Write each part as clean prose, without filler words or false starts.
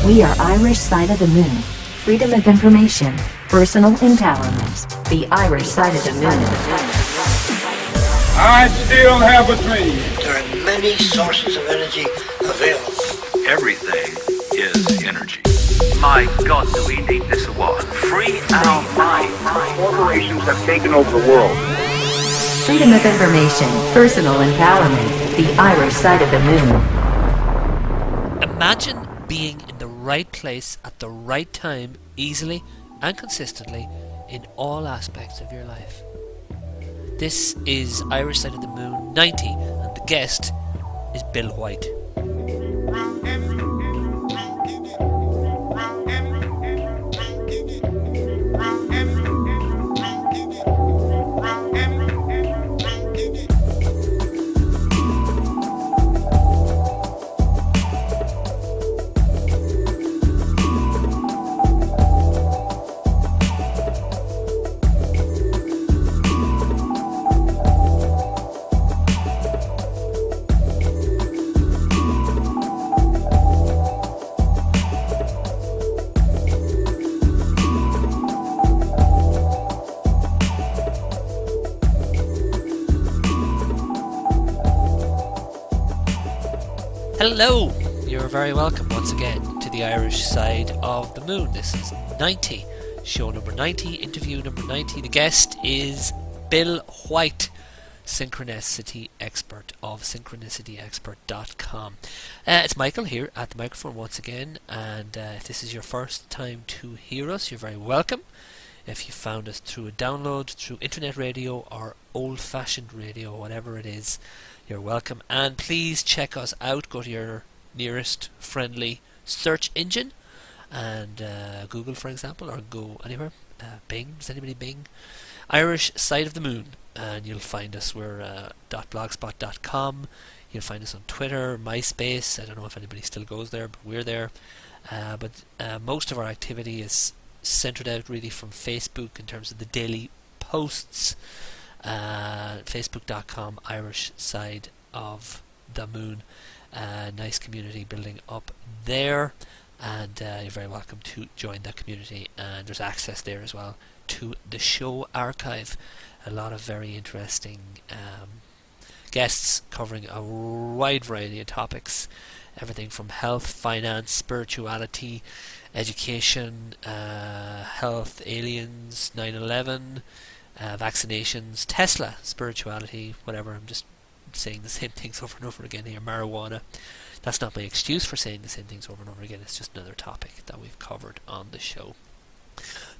We are Irish Side of the Moon. Freedom of information, personal empowerment. The Irish Side of the Moon. I still have a dream. There are many sources of energy available. Everything is energy. My God, do we need this or what? Free our minds. Corporations have taken over the world. Freedom of information, personal empowerment. The Irish Side of the Moon. Imagine being in the right place at the right time, easily and consistently in all aspects of your life. This is Irish Side of the Moon 90, and the guest is Bill White. Hello! You're very welcome once again to the Irish Side of the Moon. This is 90, show number 90, interview number 90. The guest is Bill White, Synchronicity Expert of synchronicityexpert.com. It's Michael here at the microphone once again, and if this is your first time to hear us, you're very welcome. If you found us through a download, through internet radio or old-fashioned radio, whatever it is, you're welcome. And please check us out. Go to your nearest friendly search engine and Google, for example, or go anywhere. Bing. Does anybody Bing? Irish Side of the Moon. And you'll find us. We're .blogspot.com. You'll find us on Twitter, MySpace. I don't know if anybody still goes there, but we're there. But most of our activity is centered out really from Facebook in terms of the daily posts. Facebook.com, Irish Side of the Moon. Nice community building up there, and you're very welcome to join that community. And there's access there as well to the show archive. A lot of very interesting guests covering a wide variety of topics, everything from health, finance, spirituality, education, health, aliens, 9/11, vaccinations, Tesla, spirituality, whatever. I'm just saying the same things over and over again here. Marijuana. That's not my excuse for saying the same things over and over again. It's just another topic that we've covered on the show.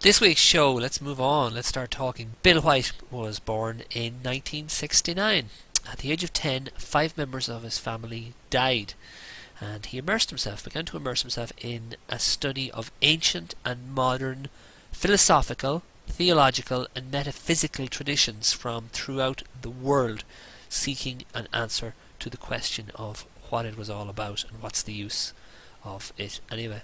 This week's show, let's move on. Let's start talking. Bill White was born in 1969. At the age of 10, 5 members of his family died, and he began to immerse himself in a study of ancient and modern philosophical, theological and metaphysical traditions from throughout the world, seeking an answer to the question of what it was all about and what's the use of it anyway.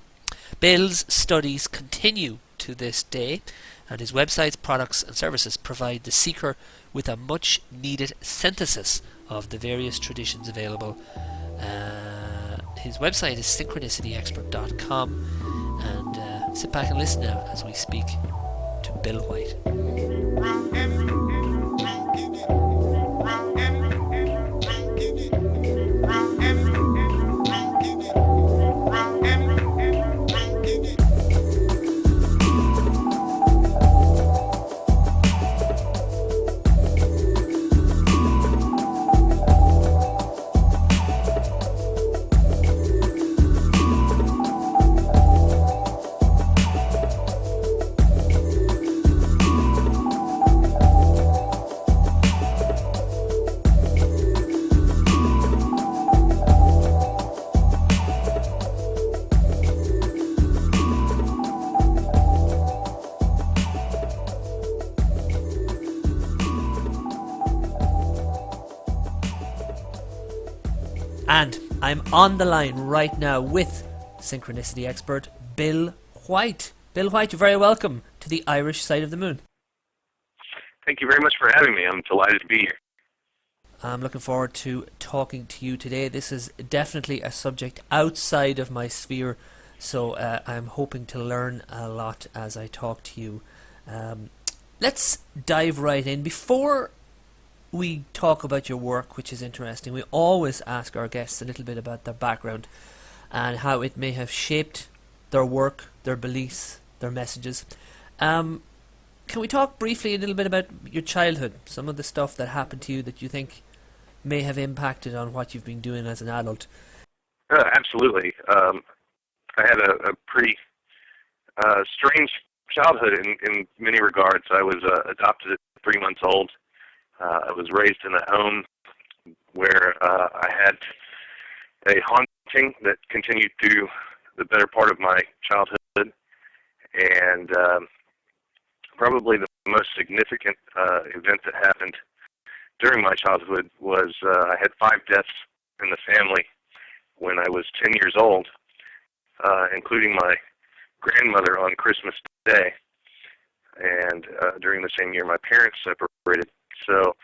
Bill's studies continue to this day, and his websites, products and services provide the seeker with a much needed synthesis of the various traditions available. His website is synchronicityexpert.com, and sit back and listen now as we speak to Bill White. And I'm on the line right now with Synchronicity expert Bill White. Bill White, you're very welcome to the Irish Side of the Moon. Thank you very much for having me. I'm delighted to be here. I'm looking forward to talking to you today. This is definitely a subject outside of my sphere So I'm hoping to learn a lot as I talk to you. Let's dive right in. Before we talk about your work, which is interesting, we always ask our guests a little bit about their background and how it may have shaped their work, their beliefs, their messages. Can we talk briefly a little bit about your childhood, some of the stuff that happened to you that you think may have impacted on what you've been doing as an adult? Absolutely. I had a pretty strange childhood in many regards. I was adopted at 3 months old. I was raised in a home where I had a haunting that continued through the better part of my childhood, and probably the most significant event that happened during my childhood was I had 5 deaths in the family when I was 10 years old, including my grandmother on Christmas Day, and during the same year my parents separated. So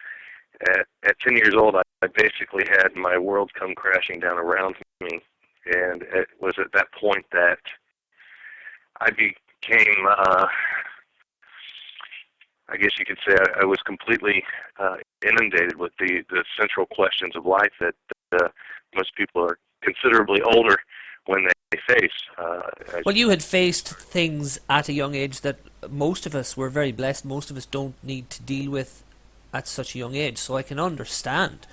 at 10 years old, I basically had my world come crashing down around me, and it was at that point that I became, I guess you could say, I was completely inundated with the central questions of life that most people are considerably older when they face. Well, you had faced things at a young age that most of us were very blessed. Most of us don't need to deal with at such a young age. So I can understand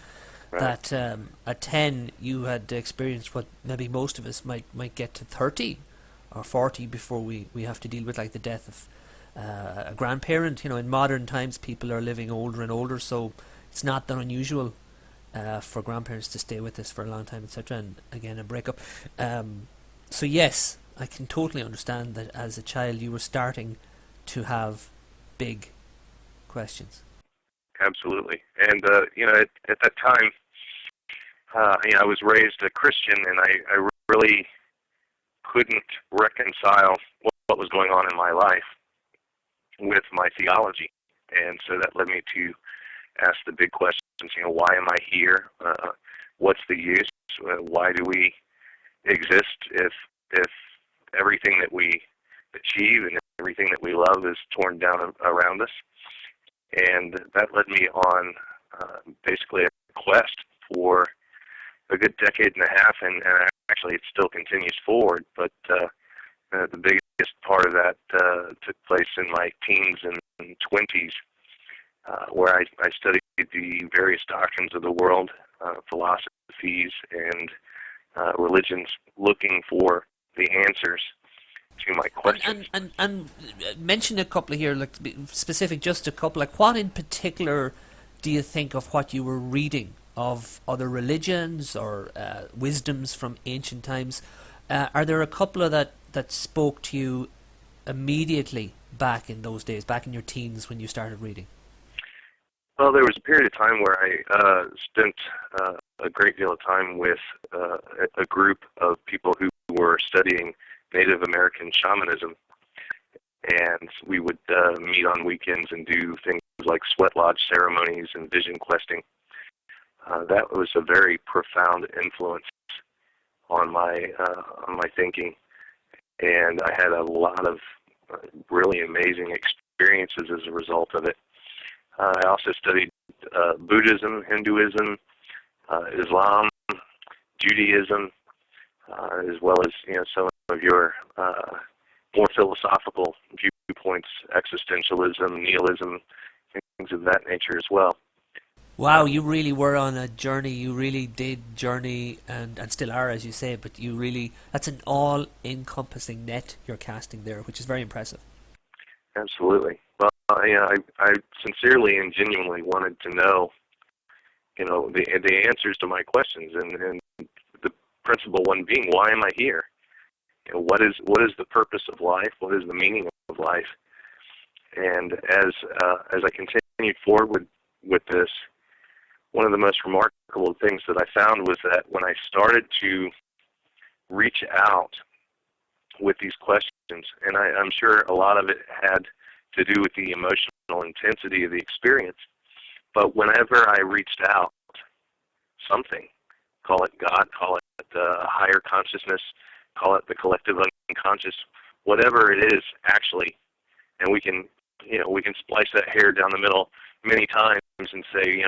that at 10 you had experienced what maybe most of us might get to 30 or 40 before we have to deal with, like the death of a grandparent. You know, in modern times people are living older and older, so it's not that unusual for grandparents to stay with us for a long time, etc. And again, a breakup. So yes, I can totally understand that as a child you were starting to have big questions. Absolutely. And, at that time, I was raised a Christian, and I really couldn't reconcile what was going on in my life with my theology. And so that led me to ask the big questions, why am I here? What's the use? Why do we exist if everything that we achieve and everything that we love is torn down around us? And that led me on basically a quest for a good decade and a half, and actually it still continues forward, but the biggest part of that took place in my teens and 20s, where I studied the various doctrines of the world, philosophies and religions, looking for the answers to my questions. And mention a couple here, like specific, just a couple. Like, what in particular do you think of what you were reading of other religions or wisdoms from ancient times? Are there a couple of that spoke to you immediately back in those days, back in your teens when you started reading? Well, there was a period of time where I spent a great deal of time with a group of people who were studying Native American shamanism, and we would meet on weekends and do things like sweat lodge ceremonies and vision questing. That was a very profound influence on my thinking, and I had a lot of really amazing experiences as a result of it. I also studied Buddhism, Hinduism, Islam, Judaism, as well as some of your more philosophical viewpoints, existentialism, nihilism, things of that nature as well. Wow, you really were on a journey. You really did journey, and still are, as you say, but you really, that's an all-encompassing net you're casting there, which is very impressive. Absolutely. Well, I sincerely and genuinely wanted to know, the answers to my questions, and the principal one being, why am I here? What is the purpose of life? What is the meaning of life? And as I continued forward with this, one of the most remarkable things that I found was that when I started to reach out with these questions, and I'm sure a lot of it had to do with the emotional intensity of the experience, but whenever I reached out, something, call it God, call it a higher consciousness, call it the collective unconscious, whatever it is actually, and we can splice that hair down the middle many times and say,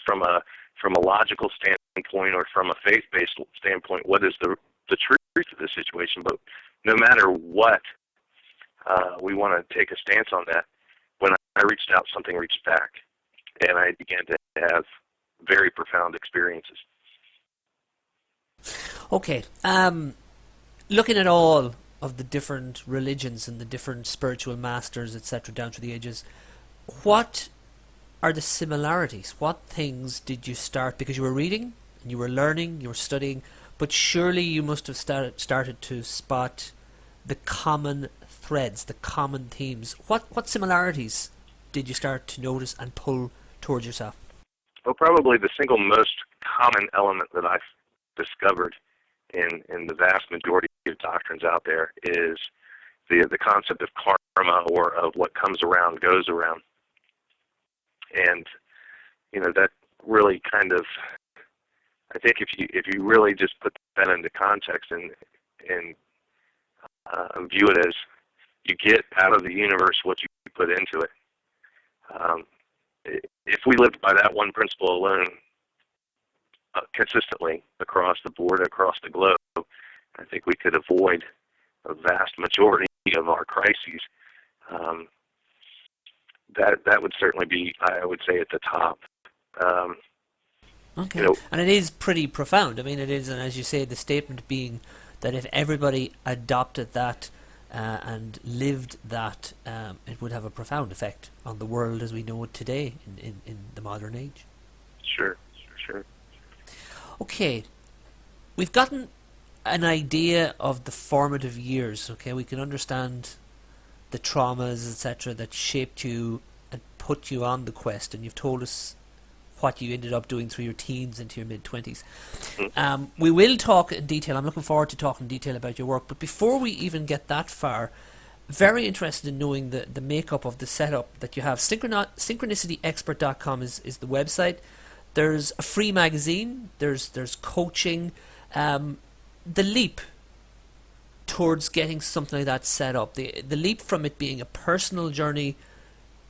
from a logical standpoint or from a faith-based standpoint, what is the truth of the situation? But no matter what, we want to take a stance on that. When I reached out, something reached back, and I began to have very profound experiences. Okay, looking at all of the different religions and the different spiritual masters, etc., down through the ages, what are the similarities? What things did you start, because you were reading, and you were learning, you were studying, but surely you must have started to spot the common threads, the common themes. What similarities did you start to notice and pull towards yourself? Well, probably the single most common element that I've discovered in the vast majority of doctrines out there is the concept of karma, or of what comes around goes around. And that really kind of, I think if you really just put that into context and view it as you get out of the universe what you put into it. If we lived by that one principle alone, consistently across the board, across the globe, I think we could avoid a vast majority of our crises. That would certainly be, I would say, at the top. Okay, and it is pretty profound. I mean, it is, and as you say, the statement being that if everybody adopted that and lived that, it would have a profound effect on the world as we know it today in the modern age. Sure. Okay, we've gotten an idea of the formative years. Okay, we can understand the traumas, etc., that shaped you and put you on the quest, and you've told us what you ended up doing through your teens into your mid-20s. We will talk in detail. I'm looking forward to talking in detail about your work, but before we even get that far, very interested in knowing the makeup of the setup that you have. SynchronicityExpert.com is the website. There's a free magazine, there's coaching. The leap towards getting something like that set up, the leap from it being a personal journey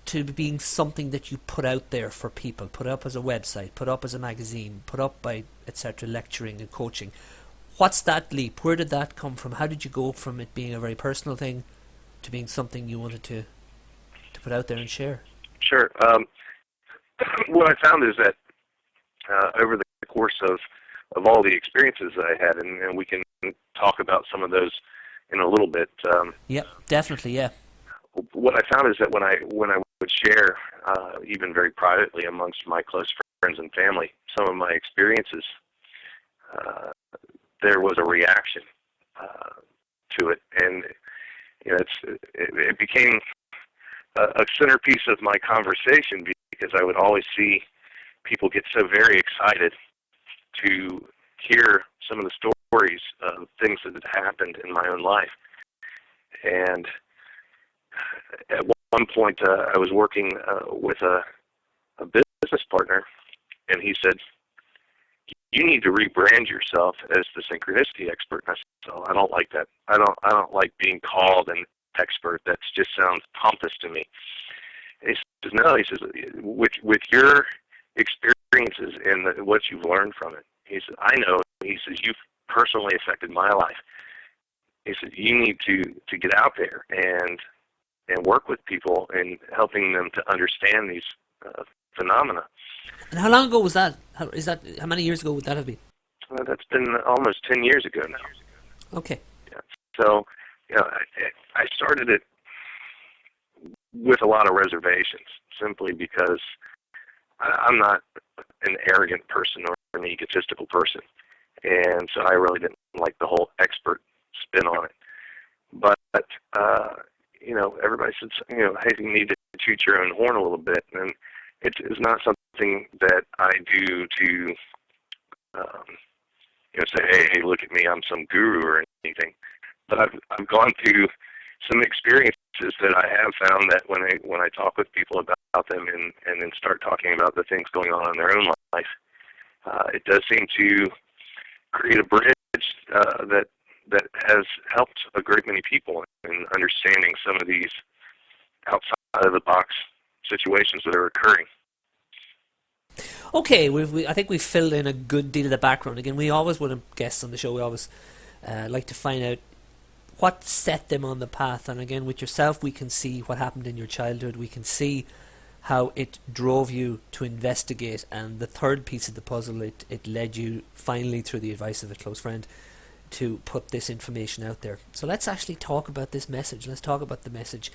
to being something that you put out there for people, put up as a website, put up as a magazine, put up by, etc., lecturing and coaching. What's that leap? Where did that come from? How did you go from it being a very personal thing to being something you wanted to put out there and share? Sure. What I found is that over the course of all the experiences that I had, and we can talk about some of those in a little bit. Yep, definitely, yeah. What I found is that when I would share, even very privately amongst my close friends and family, some of my experiences, there was a reaction to it, and it became a centerpiece of my conversation, because I would always see people get so very excited to hear some of the stories of things that had happened in my own life. And at one point, I was working with a business partner, and he said, "You need to rebrand yourself as the synchronicity expert." And I said, "Oh, I don't like that. I don't like being called an expert. That just sounds pompous to me." And he says, "No," he says, with your experiences and what you've learned from it," he said, "I know," he says, "you've personally affected my life." He said, "You need to get out there and work with people and helping them to understand these phenomena." And how long ago was that? How many years ago would that have been? That's been almost 10 years ago now. Okay. Yeah. So, I started it with a lot of reservations, simply because I'm not an arrogant person or an egotistical person, and so I really didn't like the whole expert spin on it. But everybody says, hey, you need to toot your own horn a little bit, and it's not something that I do to say, hey, look at me, I'm some guru or anything. But I've gone through some experiences that I have found that when I talk with people about them and then start talking about the things going on in their own life, it does seem to create a bridge that has helped a great many people in understanding some of these outside of the box situations that are occurring. Okay, I think we've filled in a good deal of the background. Again, we always, when guests on the show, we always like to find out what set them on the path. And again, with yourself, we can see what happened in your childhood. We can see how it drove you to investigate. And the third piece of the puzzle, it led you finally, through the advice of a close friend, to put this information out there. So let's actually talk about this message. Let's talk about the message.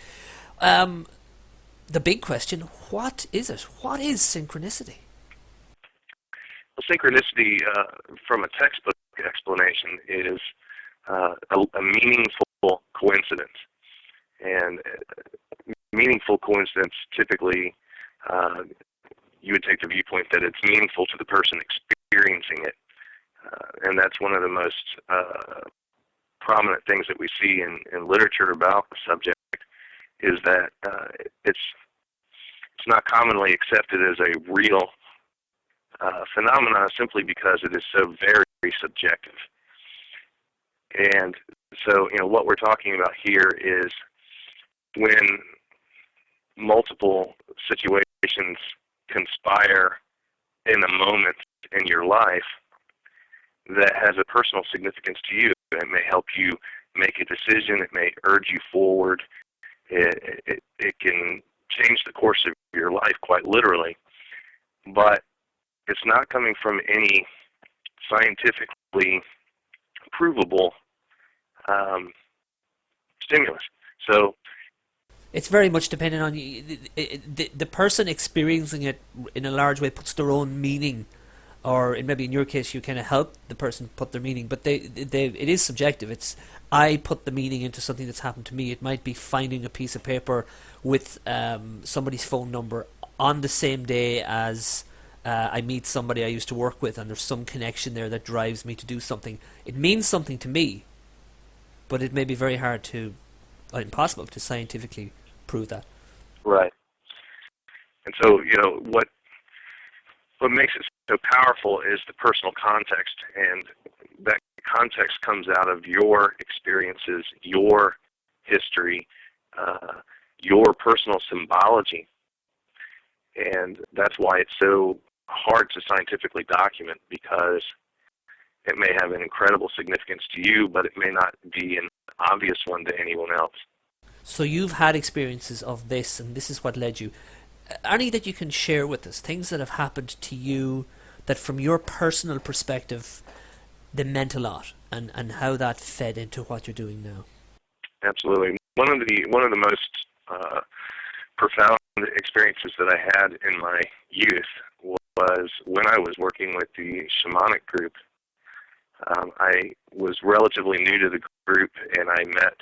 The big question, what is it? What is synchronicity? Well, synchronicity, from a textbook explanation, is a meaningful coincidence. And meaningful coincidence, typically, you would take the viewpoint that it's meaningful to the person experiencing it. And that's one of the most prominent things that we see in literature about the subject, is that it's not commonly accepted as a real phenomena, simply because it is so very subjective. And so, what we're talking about here is when multiple situations conspire in a moment in your life that has a personal significance to you. It may help you make a decision. It may urge you forward. It can change the course of your life quite literally. But it's not coming from any scientifically provable stimulus. So it's very much dependent on you. The person experiencing it in a large way puts their own meaning, or maybe in your case you kind of help the person put their meaning, but it is subjective. It's, I put the meaning into something that's happened to me. It might be finding a piece of paper with somebody's phone number on the same day as I meet somebody I used to work with, and there's some connection there that drives me to do something. It means something to me, but it may be very hard to, impossible to scientifically prove that. Right. And so, what makes it so powerful is the personal context, and that context comes out of your experiences, your history, your personal symbology. And that's why it's so hard to scientifically document, because it may have an incredible significance to you, but it may not be an obvious one to anyone else. So you've had experiences of this, and this is what led you. Any that you can share with us, things that have happened to you that from your personal perspective, they meant a lot, and how that fed into what you're doing now? Absolutely. One of the most profound experiences that I had in my youth was when I was working with the shamanic group. I was relatively new to the group, and I met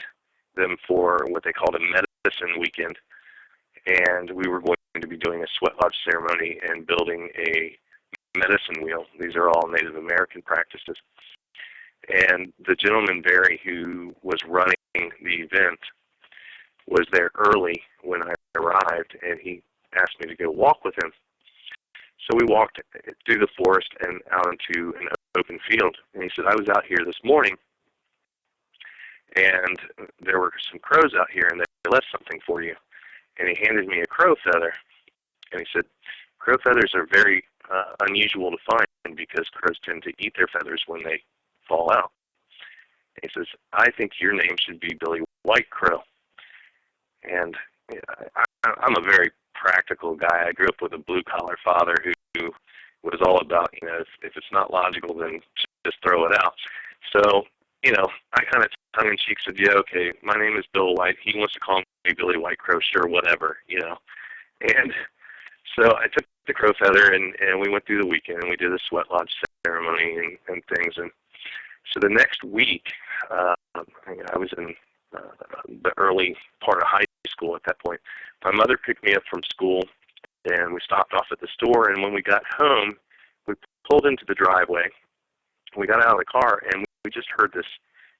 them for what they called a medicine weekend, and we were going to be doing a sweat lodge ceremony and building a medicine wheel. These are all Native American practices. And the gentleman, Barry, who was running the event, was there early when I arrived, and he asked me to go walk with him. So we walked through the forest and out into an open field. And he said, I was out here this morning, and there were some crows out here, and they left something for you. And he handed me a crow feather. And he said, crow feathers are very unusual to find, because crows tend to eat their feathers when they fall out. And he says, I think your name should be Billy White Crow. And I'm a very practical guy. I grew up with a blue-collar father who was all about, if it's not logical, then just throw it out. So, I kind of tongue-in-cheek said, yeah, okay, my name is Bill White. He wants to call me Billy White Crow, sure, whatever, And so I took the crow feather, and we went through the weekend, and we did a sweat lodge ceremony and things. And so the next week, I was in the early part of high school at that point. My mother picked me up from school, and we stopped off at the store, and when we got home, we pulled into the driveway. We got out of the car, and we just heard this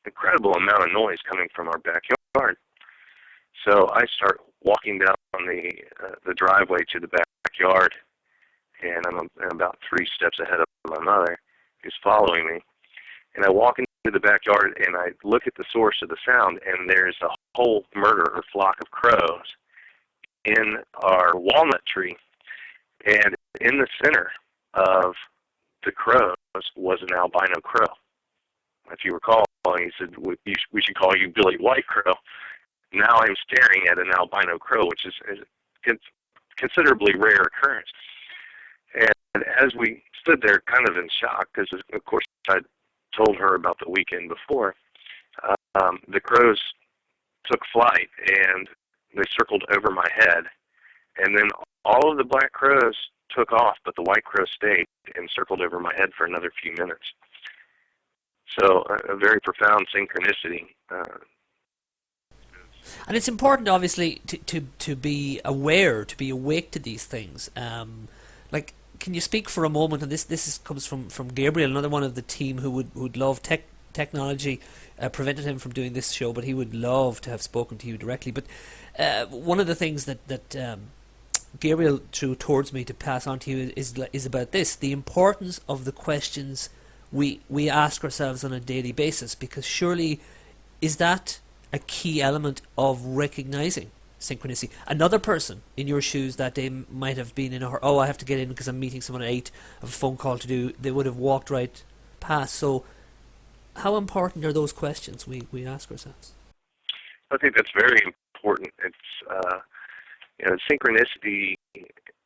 incredible amount of noise coming from our backyard. So I start walking down the driveway to the backyard, and I'm about 3 steps ahead of my mother, who's following me. And I walk into the backyard and I look at the source of the sound, and there's a whole murder or flock of crows in our walnut tree, and in the center of the crows was an albino crow. If you recall, he said, we should call you Billy White Crow. Now I'm staring at an albino crow, which is a considerably rare occurrence. And as we stood there kind of in shock, because of course I told her about the weekend before, the crows took flight and they circled over my head. And then all of the black crows took off, but the white crow stayed and circled over my head for another few minutes. So a very profound synchronicity. And it's important, obviously, to be aware, to be awake to these things. Like, can you speak for a moment? And this comes from Gabriel, another one of the team who would love technology. Prevented him from doing this show, but he would love to have spoken to you directly. But one of the things that Gabriel threw towards me to pass on to you is about this: the importance of the questions we ask ourselves on a daily basis. Because surely, is that a key element of recognizing synchronicity? Another person in your shoes that day might have been in a hurry. Oh, I have to get in because I'm meeting someone at 8. I have a phone call to do. They would have walked right past. So how important are those questions we ask ourselves? I think that's very important. It's synchronicity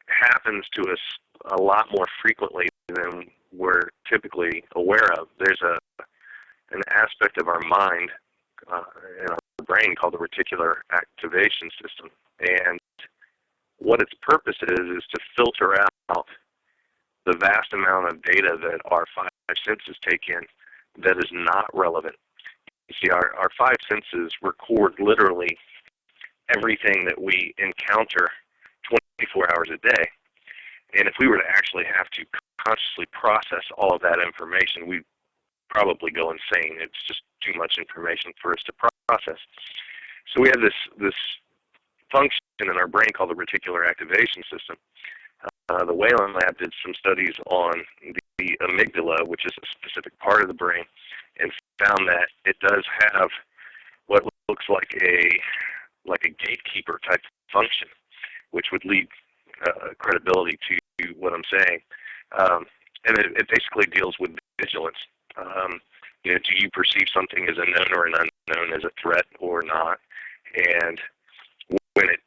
happens to us a lot more frequently than we're typically aware of. There's an aspect of our mind in our brain called the reticular activation system, and what its purpose is to filter out the vast amount of data that our five senses take in that is not relevant. You see, our five senses record literally everything that we encounter 24 hours a day. And if we were to actually have to consciously process all of that information, we'd probably go insane. It's just too much information for us to process. So we have this function in our brain called the reticular activation system. The Whalen Lab did some studies on the amygdala, which is a specific part of the brain, and found that it does have what looks like a gatekeeper type function, which would lead credibility to what I'm saying. And it basically deals with vigilance. Do you perceive something as a known or an unknown, as a threat or not? And when it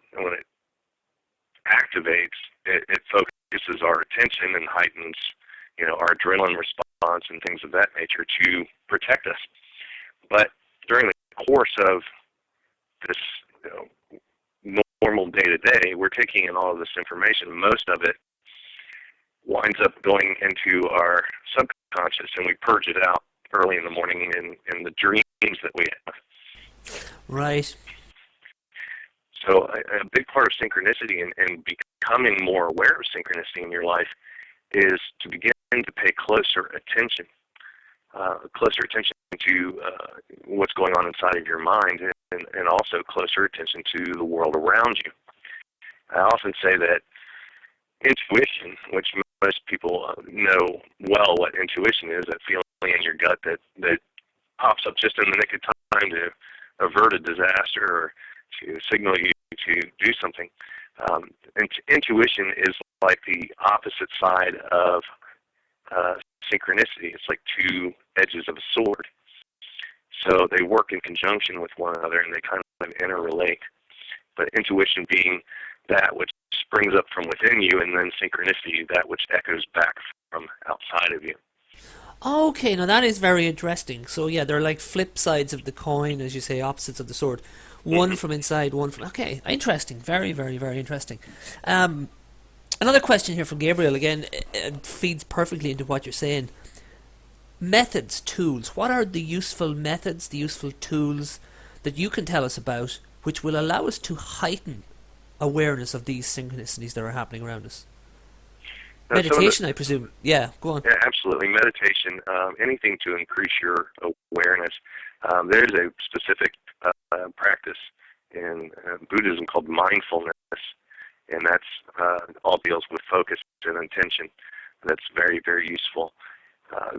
activates, it focuses our attention and heightens, our adrenaline response and things of that nature to protect us. But during the course of this, normal day-to-day, we're taking in all of this information. Most of it winds up going into our subconscious, and we purge it out early in the morning in the dreams that we have. Right. So a big part of synchronicity and becoming more aware of synchronicity in your life is to begin to pay closer attention to what's going on inside of your mind, and also closer attention to the world around you. I often say that intuition, which most people know well what intuition is, that feeling in your gut that pops up just in the nick of time to avert a disaster or to signal you to do something. Intuition is like the opposite side of synchronicity. It's like two edges of a sword. So they work in conjunction with one another, and they kind of interrelate. But intuition being that which springs up from within you, and then synchronicity, that which echoes back from outside of you. Okay, now that is very interesting. So yeah, they're like flip sides of the coin, as you say, opposites of the sword. One from inside, one from... Okay, interesting. Very, very, very interesting. Another question here from Gabriel, again, it feeds perfectly into what you're saying. Methods, tools. What are the useful methods, the useful tools that you can tell us about which will allow us to heighten awareness of these synchronicities that are happening around us? Meditation, I presume. Yeah, go on. Yeah, absolutely. Meditation, anything to increase your awareness. There's a specific practice in Buddhism called mindfulness, and that's all deals with focus and intention. That's very, very useful.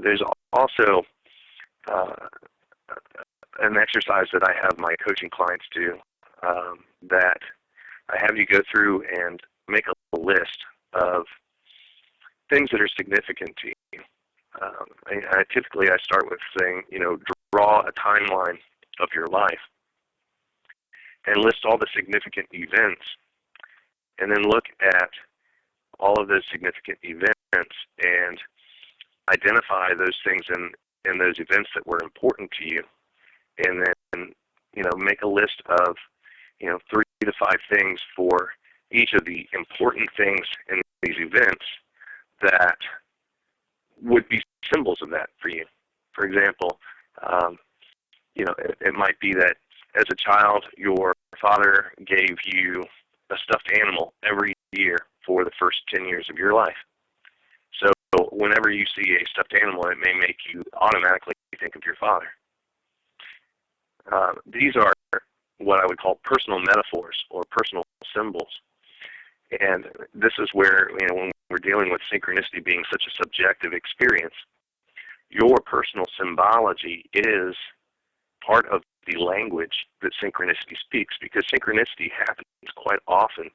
There's also an exercise that I have my coaching clients do, that I have you go through and make a list of things that are significant to you. Typically I start with saying, draw a timeline of your life and list all the significant events, and then look at all of those significant events and identify those things in those events that were important to you, and then make a list of 3 to 5 things for each of the important things in these events that would be symbols of that for you. For example, it might be that as a child, your father gave you a stuffed animal every year for the first 10 years of your life. So whenever you see a stuffed animal, it may make you automatically think of your father. These are what I would call personal metaphors or personal symbols. And this is where, when we're dealing with synchronicity being such a subjective experience, your personal symbology is part of the language that synchronicity speaks, because synchronicity happens quite often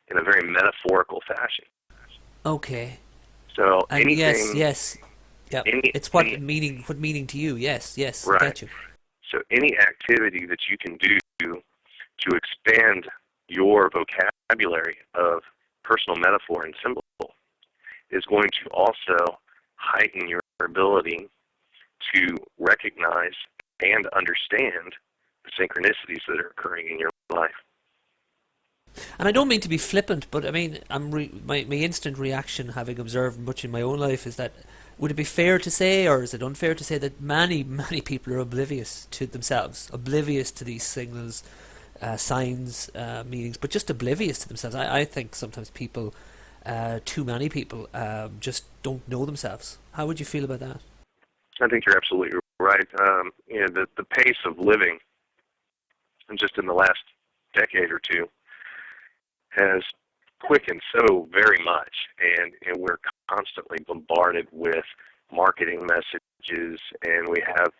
in a very metaphorical fashion. Okay. So and anything... Yes. Yeah. It's what meaning to you. Yes. Right. I get you. So any activity that you can do to expand your vocabulary of personal metaphor and symbol is going to also heighten your ability to recognize and understand the synchronicities that are occurring in your life. And I don't mean to be flippant, but I mean, my instant reaction, having observed much in my own life, is that would it be fair to say, or is it unfair to say, that many people are oblivious to themselves, oblivious to these signals, signs, meanings, but just oblivious to themselves? I think sometimes people, too many people, just don't know themselves. How would you feel about that? I think you're absolutely right. The pace of living, just in the last decade or two, has quickened so very much, and we're constantly bombarded with marketing messages, and we have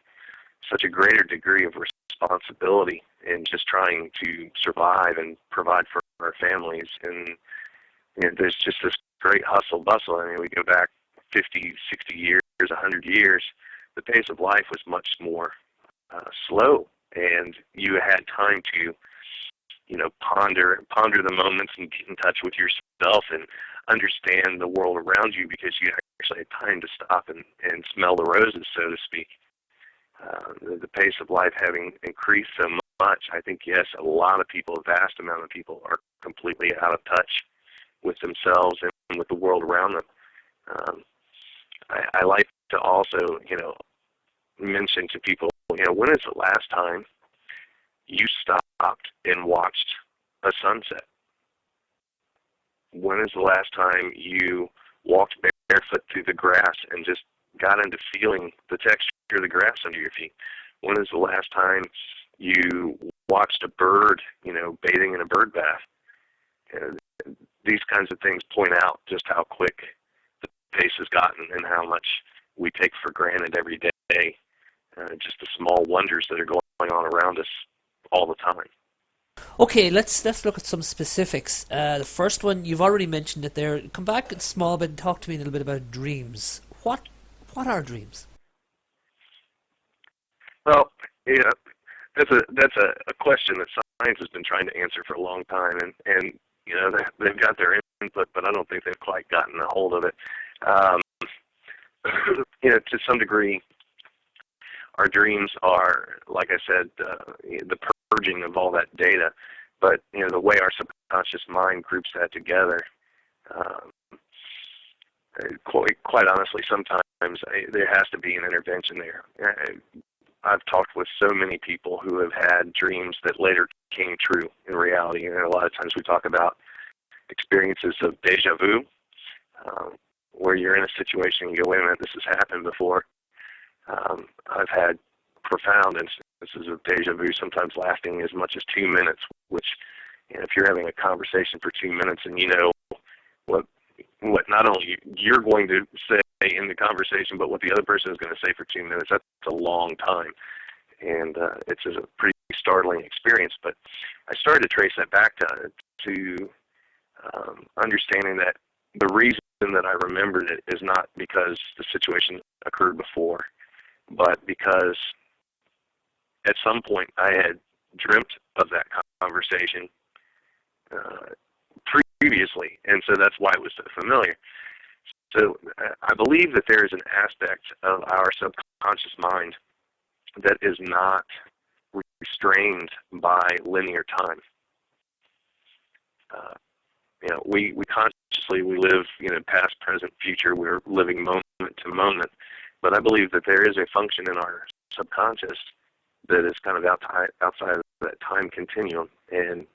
such a greater degree of responsibility in just trying to survive and provide for our families. And there's just this great hustle bustle. I mean, we go back 50, 60 years, 100 years, the pace of life was much more slow, and you had time to ponder the moments and get in touch with yourself and understand the world around you, because you actually had time to stop and smell the roses, so to speak. The pace of life having increased so much, I think, yes, a lot of people, a vast amount of people, are completely out of touch with themselves and with the world around them. I like to also, mention to people, when is the last time you stopped and watched a sunset? When is the last time you walked barefoot through the grass and just got into feeling the texture of the grass under your feet? When is the last time you watched a bird, bathing in a bird bath? These kinds of things point out just how quick the pace has gotten and how much we take for granted every day. Just the small wonders that are going on around us all the time. Okay, let's look at some specifics. The first one, you've already mentioned it there. Come back a small bit and talk to me a little bit about dreams. What are dreams? Well, that's a question that science has been trying to answer for a long time, and they've got their input, but I don't think they've quite gotten a hold of it. To some degree, our dreams are, like I said, the purging of all that data. But the way our subconscious mind groups that together, quite honestly, sometimes there has to be an intervention there. I've talked with so many people who have had dreams that later came true in reality, and a lot of times we talk about experiences of deja vu, where you're in a situation and you go, wait a minute, this has happened before. I've had profound instances of deja vu, sometimes lasting as much as 2 minutes, which, if you're having a conversation for 2 minutes and what what not only you're going to say in the conversation, but what the other person is going to say for 2 minutes. That's a long time, and it's a pretty startling experience. But I started to trace that back to understanding that the reason that I remembered it is not because the situation occurred before, but because at some point I had dreamt of that conversation previously, and so that's why it was so familiar. So I believe that there is an aspect of our subconscious mind that is not restrained by linear time. We consciously, we live, past, present, future. We're living moment to moment. But I believe that there is a function in our subconscious that is kind of outside of that time continuum. And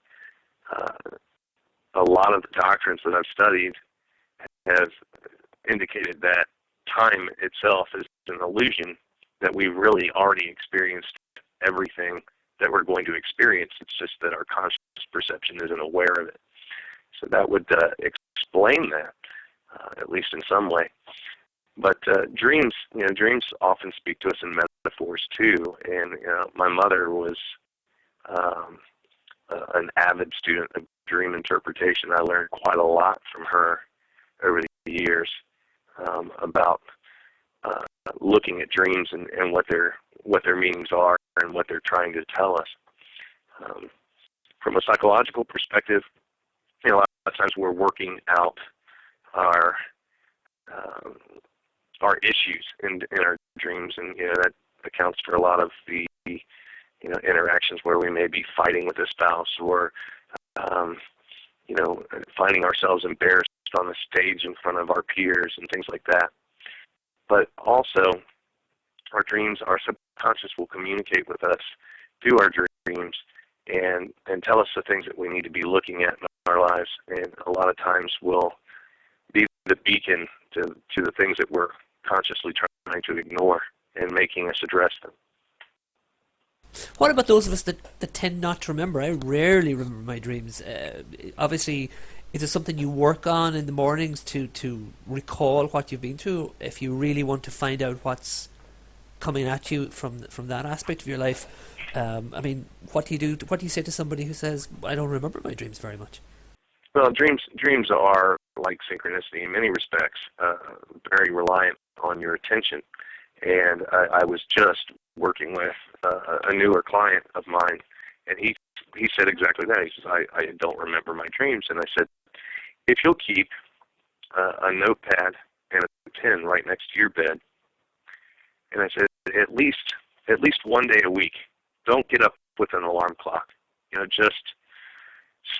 a lot of the doctrines that I've studied have indicated that time itself is an illusion, that we've really already experienced everything that we're going to experience. It's just that our conscious perception isn't aware of it. So that would explain that, at least in some way. But dreams often speak to us in metaphors too. And my mother was an avid student of dream interpretation. I learned quite a lot from her over the years about looking at dreams and what their meanings are and what they're trying to tell us. From a psychological perspective, a lot of times we're working out our issues in our dreams, and that accounts for a lot of the interactions where we may be fighting with a spouse, or finding ourselves embarrassed on the stage in front of our peers and things like that. But also, our dreams, our subconscious will communicate with us through our dreams and tell us the things that we need to be looking at in our lives, and a lot of times will be the beacon to the things that we're consciously trying to ignore and making us address them. What about those of us that tend not to remember? I rarely remember my dreams. Obviously, is it something you work on in the mornings to recall what you've been through, if you really want to find out what's coming at you from that aspect of your life? What do you do? What do you say to somebody who says, "I don't remember my dreams very much"? Well, dreams are like synchronicity in many respects, very reliant on your attention. And I was just working with a newer client of mine, and he said exactly that. He says, I don't remember my dreams. And I said, if you'll keep a notepad and a pen right next to your bed, and I said, at least one day a week, don't get up with an alarm clock. Just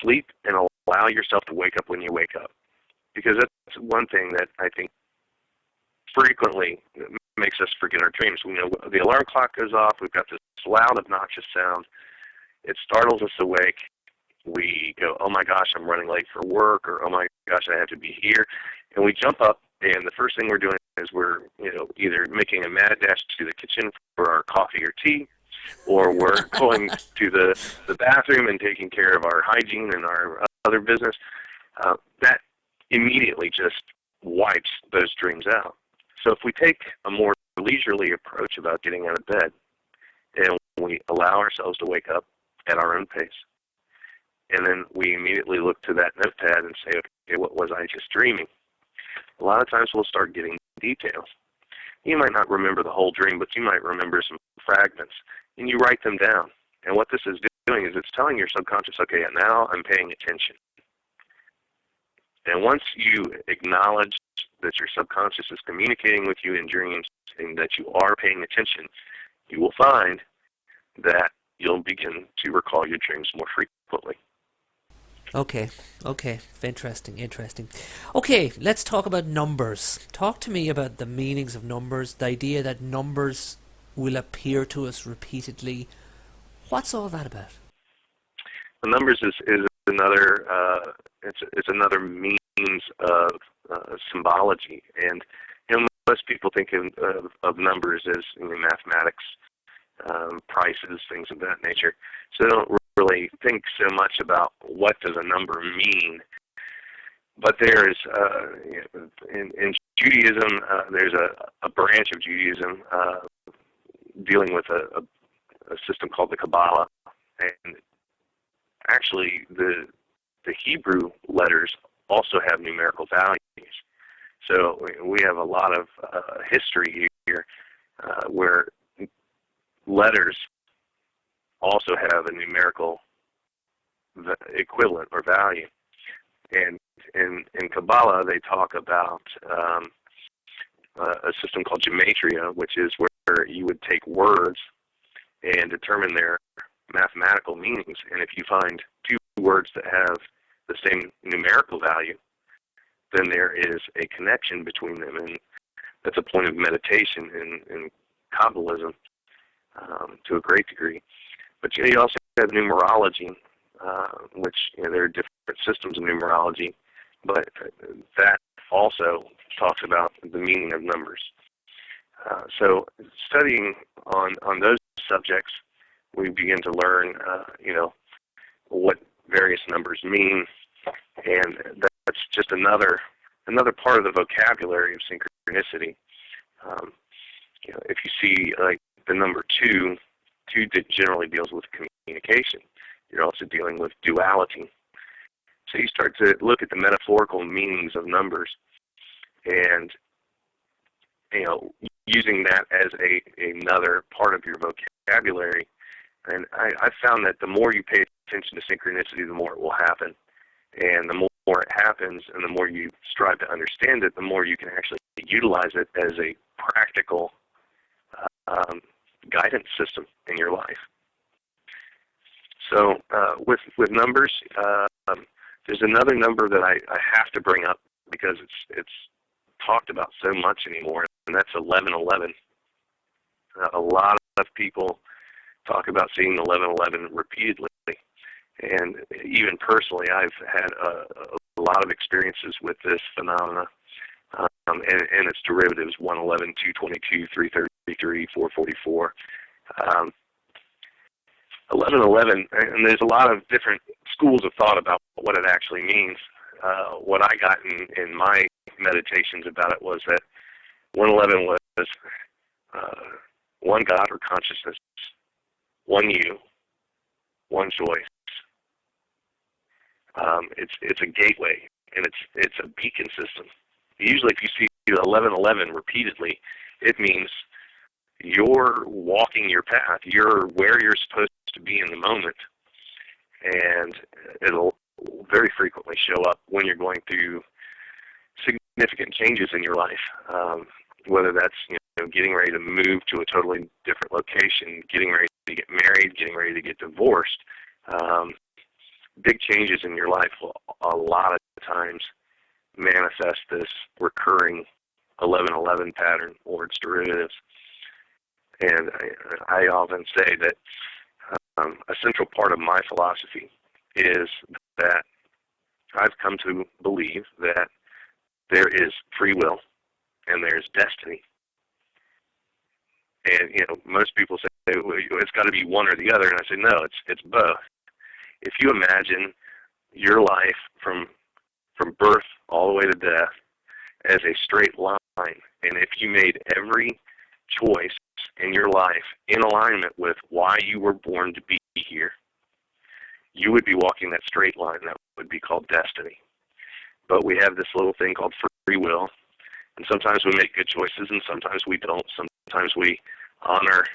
sleep and allow yourself to wake up when you wake up. Because that's one thing that I think frequently makes us forget our dreams. The alarm clock goes off, we've got this loud, obnoxious sound. It startles us awake. We go, oh my gosh, I'm running late for work, or oh my gosh, I have to be here. And we jump up, and the first thing we're doing is we're either making a mad dash to the kitchen for our coffee or tea, or we're going to the bathroom and taking care of our hygiene and our other business. That immediately just wipes those dreams out. So if we take a more leisurely approach about getting out of bed, and we allow ourselves to wake up at our own pace, and then we immediately look to that notepad and say, okay, what was I just dreaming? A lot of times we'll start getting details. You might not remember the whole dream, but you might remember some fragments, and you write them down. And what this is doing is it's telling your subconscious, okay, now I'm paying attention. And once you acknowledge that your subconscious is communicating with you in dreams and that you are paying attention, you will find that you'll begin to recall your dreams more frequently. Okay, interesting. Okay, let's talk about numbers. Talk to me about the meanings of numbers, the idea that numbers will appear to us repeatedly. What's all that about? The numbers is another it's another means of symbology, and most people think of numbers as mathematics, prices, things of that nature. So they don't really think so much about what does a number mean. but there's in Judaism, there's a branch of Judaism dealing with a system called the Kabbalah, and actually the Hebrew letters also have numerical values. So we have a lot of history here where letters also have a numerical equivalent or value. And in Kabbalah, they talk about a system called gematria, which is where you would take words and determine their mathematical meanings. And if you find two words that have the same numerical value, then there is a connection between them. And that's a point of meditation in Kabbalism to a great degree. But you also have numerology, which there are different systems of numerology, but that also talks about the meaning of numbers. So studying on those subjects, we begin to learn, what various numbers mean, and that's just another part of the vocabulary of synchronicity. If you see like the number two generally deals with communication. You're also dealing with duality. So you start to look at the metaphorical meanings of numbers, and using that as another part of your vocabulary. And I found that the more you pay attention to synchronicity, the more it will happen. And the more it happens, and the more you strive to understand it, the more you can actually utilize it as a practical guidance system in your life. So with numbers, there's another number that I have to bring up because it's talked about so much anymore, and that's 1111. A lot of people talk about seeing 1111 repeatedly, and even personally, I've had a lot of experiences with this phenomena and its derivatives: 111, 222, 333, 444. 1111, and there's a lot of different schools of thought about what it actually means. What I got in my meditations about it was that 111 was one God or consciousness, one you, one choice. It's a gateway, and it's a beacon system. Usually, if you see 1111 repeatedly, it means you're walking your path. You're where you're supposed to be in the moment, and it'll very frequently show up when you're going through significant changes in your life, whether that's getting ready to move to a totally different location, getting ready to get married, getting ready to get divorced. Big changes in your life will a lot of times manifest this recurring 1111 pattern or its derivatives. And I often say that a central part of my philosophy is that I've come to believe that there is free will and there's destiny. And most people say it's got to be one or the other, and I say no, it's both. If you imagine your life from birth all the way to death as a straight line, and if you made every choice in your life in alignment with why you were born to be here, you would be walking that straight line. That would be called destiny. But we have this little thing called free will, and sometimes we make good choices, and sometimes we don't. Sometimes we honor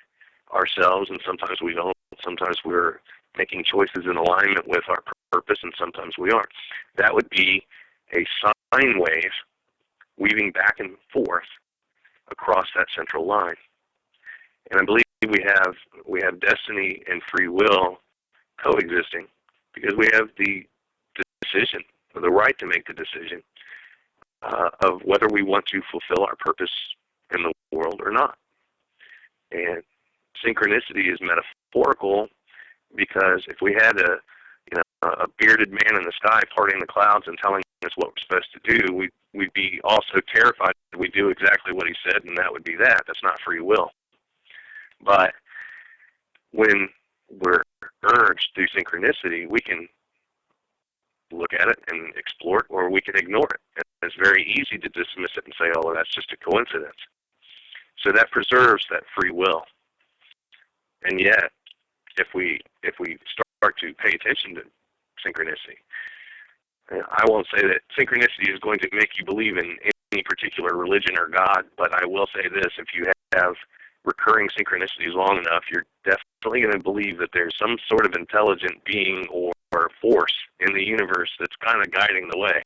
ourselves, and sometimes we don't. Sometimes we're making choices in alignment with our purpose, and sometimes we aren't. That would be a sine wave weaving back and forth across that central line. And I believe we have destiny and free will coexisting because we have the decision, or the right to make the decision of whether we want to fulfill our purpose in the world or not. And synchronicity is metaphorical because if we had a bearded man in the sky parting the clouds and telling us what we're supposed to do, we'd be also terrified that we do exactly what he said, and that would be that. That's not free will. But when we're urged through synchronicity, we can look at it and explore it, or we can ignore it. And it's very easy to dismiss it and say, oh, well, that's just a coincidence. So that preserves that free will. And yet, if we start to pay attention to synchronicity, I won't say that synchronicity is going to make you believe in any particular religion or God, but I will say this: if you have recurring synchronicities long enough, you're definitely going to believe that there's some sort of intelligent being or force in the universe that's kind of guiding the way.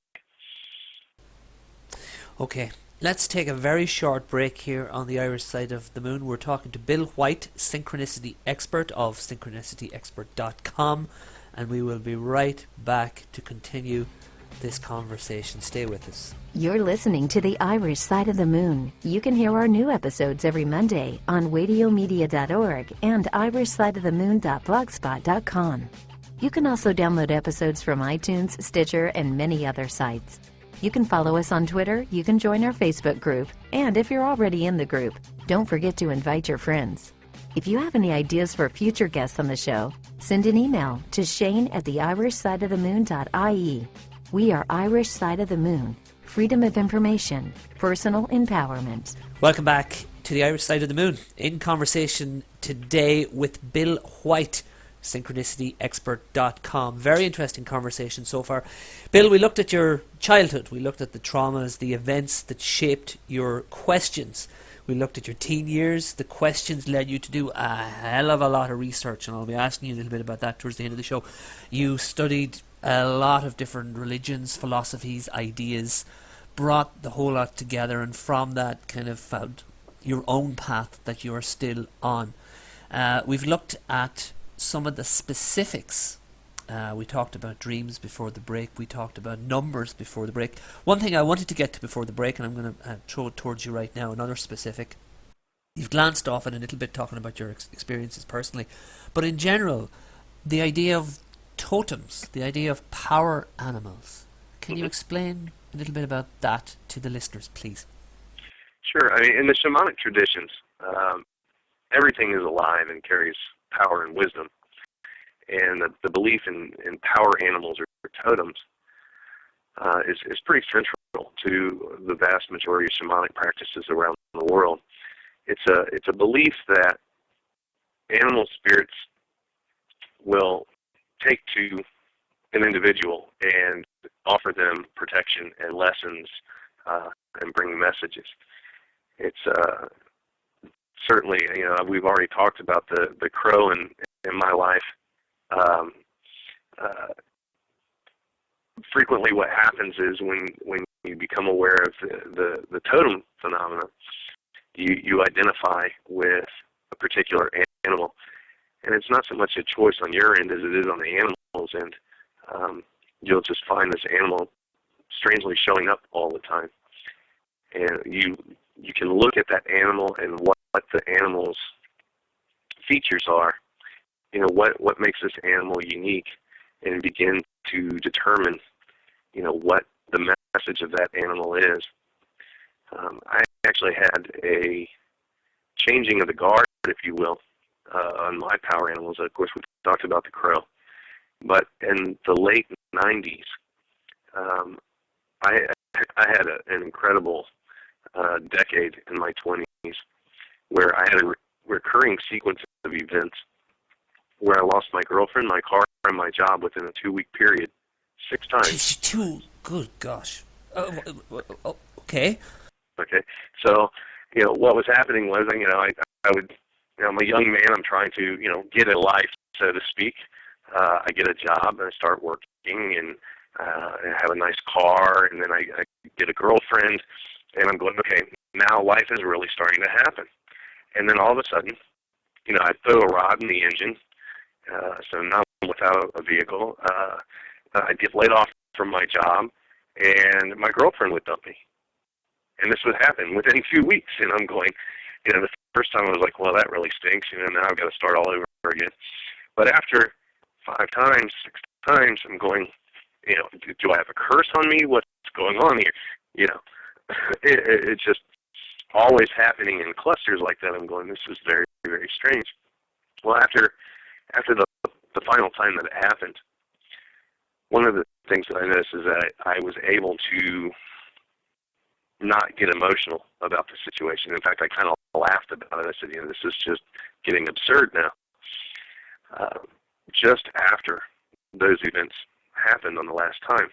Okay, let's take a very short break here on the Irish Side of the Moon. We're talking to Bill White, synchronicity expert of synchronicityexpert.com, and we will be right back to continue this conversation. Stay with us. You're listening to The Irish Side of the Moon. You can hear our new episodes every Monday on radiomedia.org and irishsideofthemoon.blogspot.com. You can also download episodes from iTunes, Stitcher, and many other sites. You can follow us on Twitter, you can join our Facebook group, and if you're already in the group, don't forget to invite your friends. If you have any ideas for future guests on the show, send an email to shane@theirishsideofthemoon.ie. We are Irish Side of the Moon. Freedom of information, personal empowerment. Welcome back to the Irish Side of the Moon. In conversation today with Bill White, synchronicityexpert.com. Very interesting conversation so far. Bill, we looked at your childhood. We looked at the traumas, the events that shaped your questions. We looked at your teen years. The questions led you to do a hell of a lot of research, and I'll be asking you a little bit about that towards the end of the show. You studied a lot of different religions, philosophies, ideas, brought the whole lot together, and from that kind of found your own path that you're still on. We've looked at some of the specifics. We talked about dreams before the break. We talked about numbers before the break. One thing I wanted to get to before the break, and I'm going to throw it towards you right now, another specific. You've glanced off it a little bit talking about your experiences personally, but in general, the idea of totems, the idea of power animals. Can you explain a little bit about that to the listeners, please? Sure. I mean, in the shamanic traditions, everything is alive and carries power and wisdom. And the belief in power animals or totems is pretty central to the vast majority of shamanic practices around the world. It's a belief that animal spirits will take to an individual and offer them protection and lessons and bring messages. It's certainly, we've already talked about the crow in my life. Frequently what happens is when you become aware of the totem phenomena, you identify with a particular animal. And it's not so much a choice on your end as it is on the animal's end. You'll just find this animal strangely showing up all the time. And you can look at that animal and what the animal's features are, what makes this animal unique, and begin to determine, what the message of that animal is. I actually had a changing of the guard, if you will, on my power animals. Of course, we talked about the crow. But in the late 90s, I had an incredible decade in my 20s where I had a recurring sequence of events where I lost my girlfriend, my car, and my job within a 2-week period 6 times. Good gosh. Okay. Okay. So, what was happening was, I would, I'm a young man, I'm trying to, get a life, so to speak. I get a job and I start working and I have a nice car, and then I get a girlfriend, and I'm going, okay, now life is really starting to happen. And then all of a sudden, I throw a rod in the engine, so now I'm without a vehicle. I get laid off from my job, and my girlfriend would dump me. And this would happen within 2 weeks, and I'm going, the first time I was like, well, that really stinks, now I've got to start all over again. But after 5 times, 6 times, I'm going, do I have a curse on me? What's going on here? It's just always happening in clusters like that. I'm going, this is very, very strange. Well, after the final time that it happened, one of the things that I noticed is that I was able to not get emotional about the situation. In fact, I kind of laughed about it. I said, this is just getting absurd now. Just after those events happened on the last time,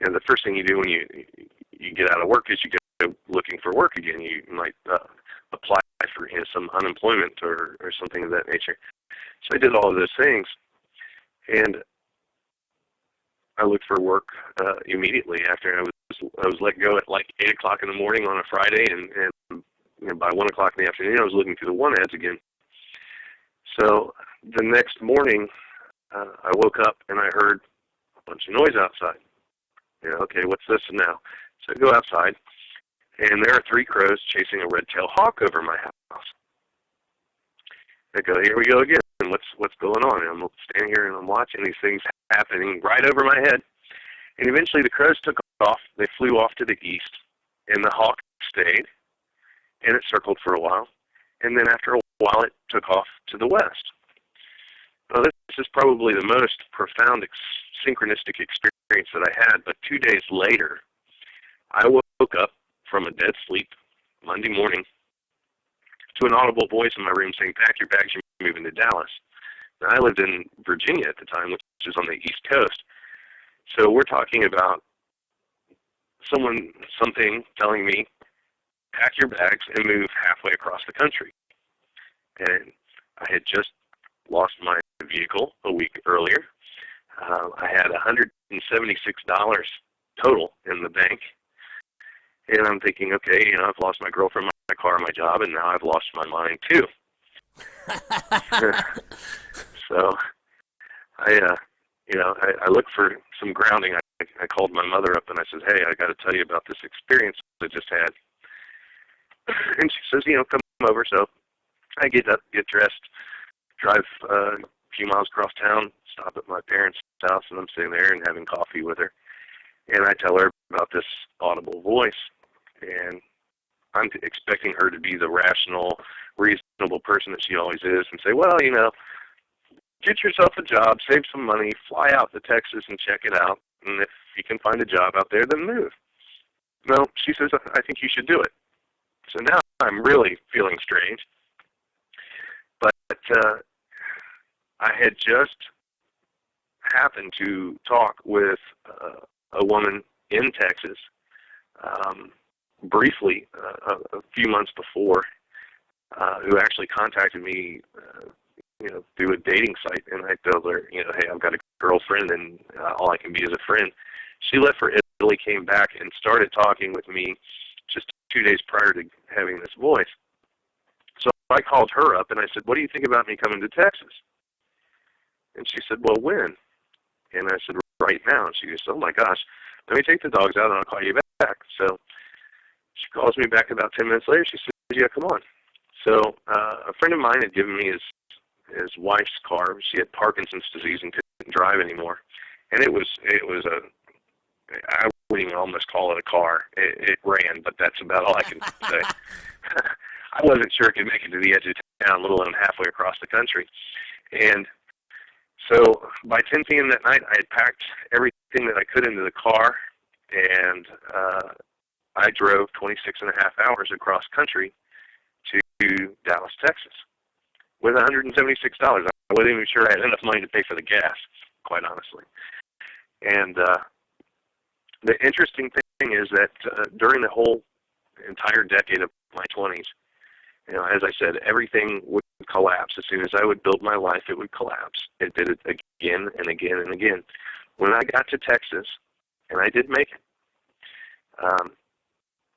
the first thing you do when you get out of work is you go looking for work again. You might apply for some unemployment or something of that nature. So I did all of those things, and I looked for work immediately after. I was let go at like 8 o'clock in the morning on a Friday, and by 1 o'clock in the afternoon I was looking through the one ads again. So the next morning I woke up and I heard a bunch of noise outside. Okay, what's this now? So I go outside, and there are 3 crows chasing a red-tailed hawk over my house. I go, here we go again. What's going on? And I'm standing here and I'm watching these things happening right over my head. And eventually the crows took off. They flew off to the east, and the hawk stayed, and it circled for a while. And then after a while, it took off to the west. Now, this is probably the most profound synchronistic experience that I had, but 2 days later, I woke up from a dead sleep Monday morning to an audible voice in my room saying, pack your bags, you're moving to Dallas. Now, I lived in Virginia at the time, which is on the East Coast. So we're talking about something telling me, pack your bags and move halfway across the country. And I had just lost my vehicle a week earlier. I had $176 total in the bank. And I'm thinking, okay, I've lost my girlfriend, my car, my job, and now I've lost my mind too. So I looked for some grounding. I called my mother up and I said, hey, I got to tell you about this experience I just had. And she says, come over. So I get up, get dressed, drive a few miles across town, stop at my parents' house, and I'm sitting there and having coffee with her. And I tell her about this audible voice. And I'm expecting her to be the rational, reasonable person that she always is and say, well, get yourself a job, save some money, fly out to Texas and check it out. And if you can find a job out there, then move. No, she says, I think you should do it. So now I'm really feeling strange. But I had just happened to talk with a woman in Texas briefly a few months before who actually contacted me through a dating site, and I told her, hey, I've got a girlfriend and all I can be is a friend. She left for Italy, came back, and started talking with me just 2 days prior to having this voice. So I called her up and I said, what do you think about me coming to Texas? And she said, well, when? And I said, right now. And she goes, oh my gosh, let me take the dogs out and I'll call you back. So she calls me back about 10 minutes later. She says, yeah, come on. So a friend of mine had given me his wife's car. She had Parkinson's disease and couldn't drive anymore. And it was I wouldn't even almost call it a car. It ran, but that's about all I can say. I wasn't sure it could make it to the edge of town, let alone halfway across the country. And so by 10 p.m. that night, I had packed everything that I could into the car, and I drove 26 and a half hours across country to Dallas, Texas, with $176. I wasn't even sure I had enough money to pay for the gas, quite honestly. And the interesting thing is that during the whole entire decade of my 20s, as I said, everything would collapse. As soon as I would build my life, it would collapse. It did it again and again and again. When I got to Texas, and I did make it,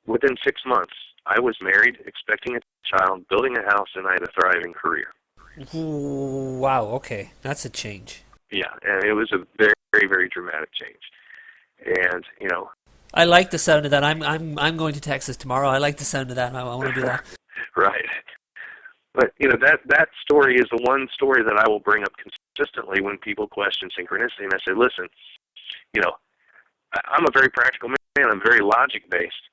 within 6 months, I was married, expecting a child, building a house, and I had a thriving career. Wow, okay. That's a change. Yeah, and it was a very, very, very dramatic change. And, I like the sound of that. I'm going to Texas tomorrow. I like the sound of that. I want to do that. Right. But, that story is the one story that I will bring up consistently when people question synchronicity. And I say, listen, I'm a very practical man. I'm very logic-based.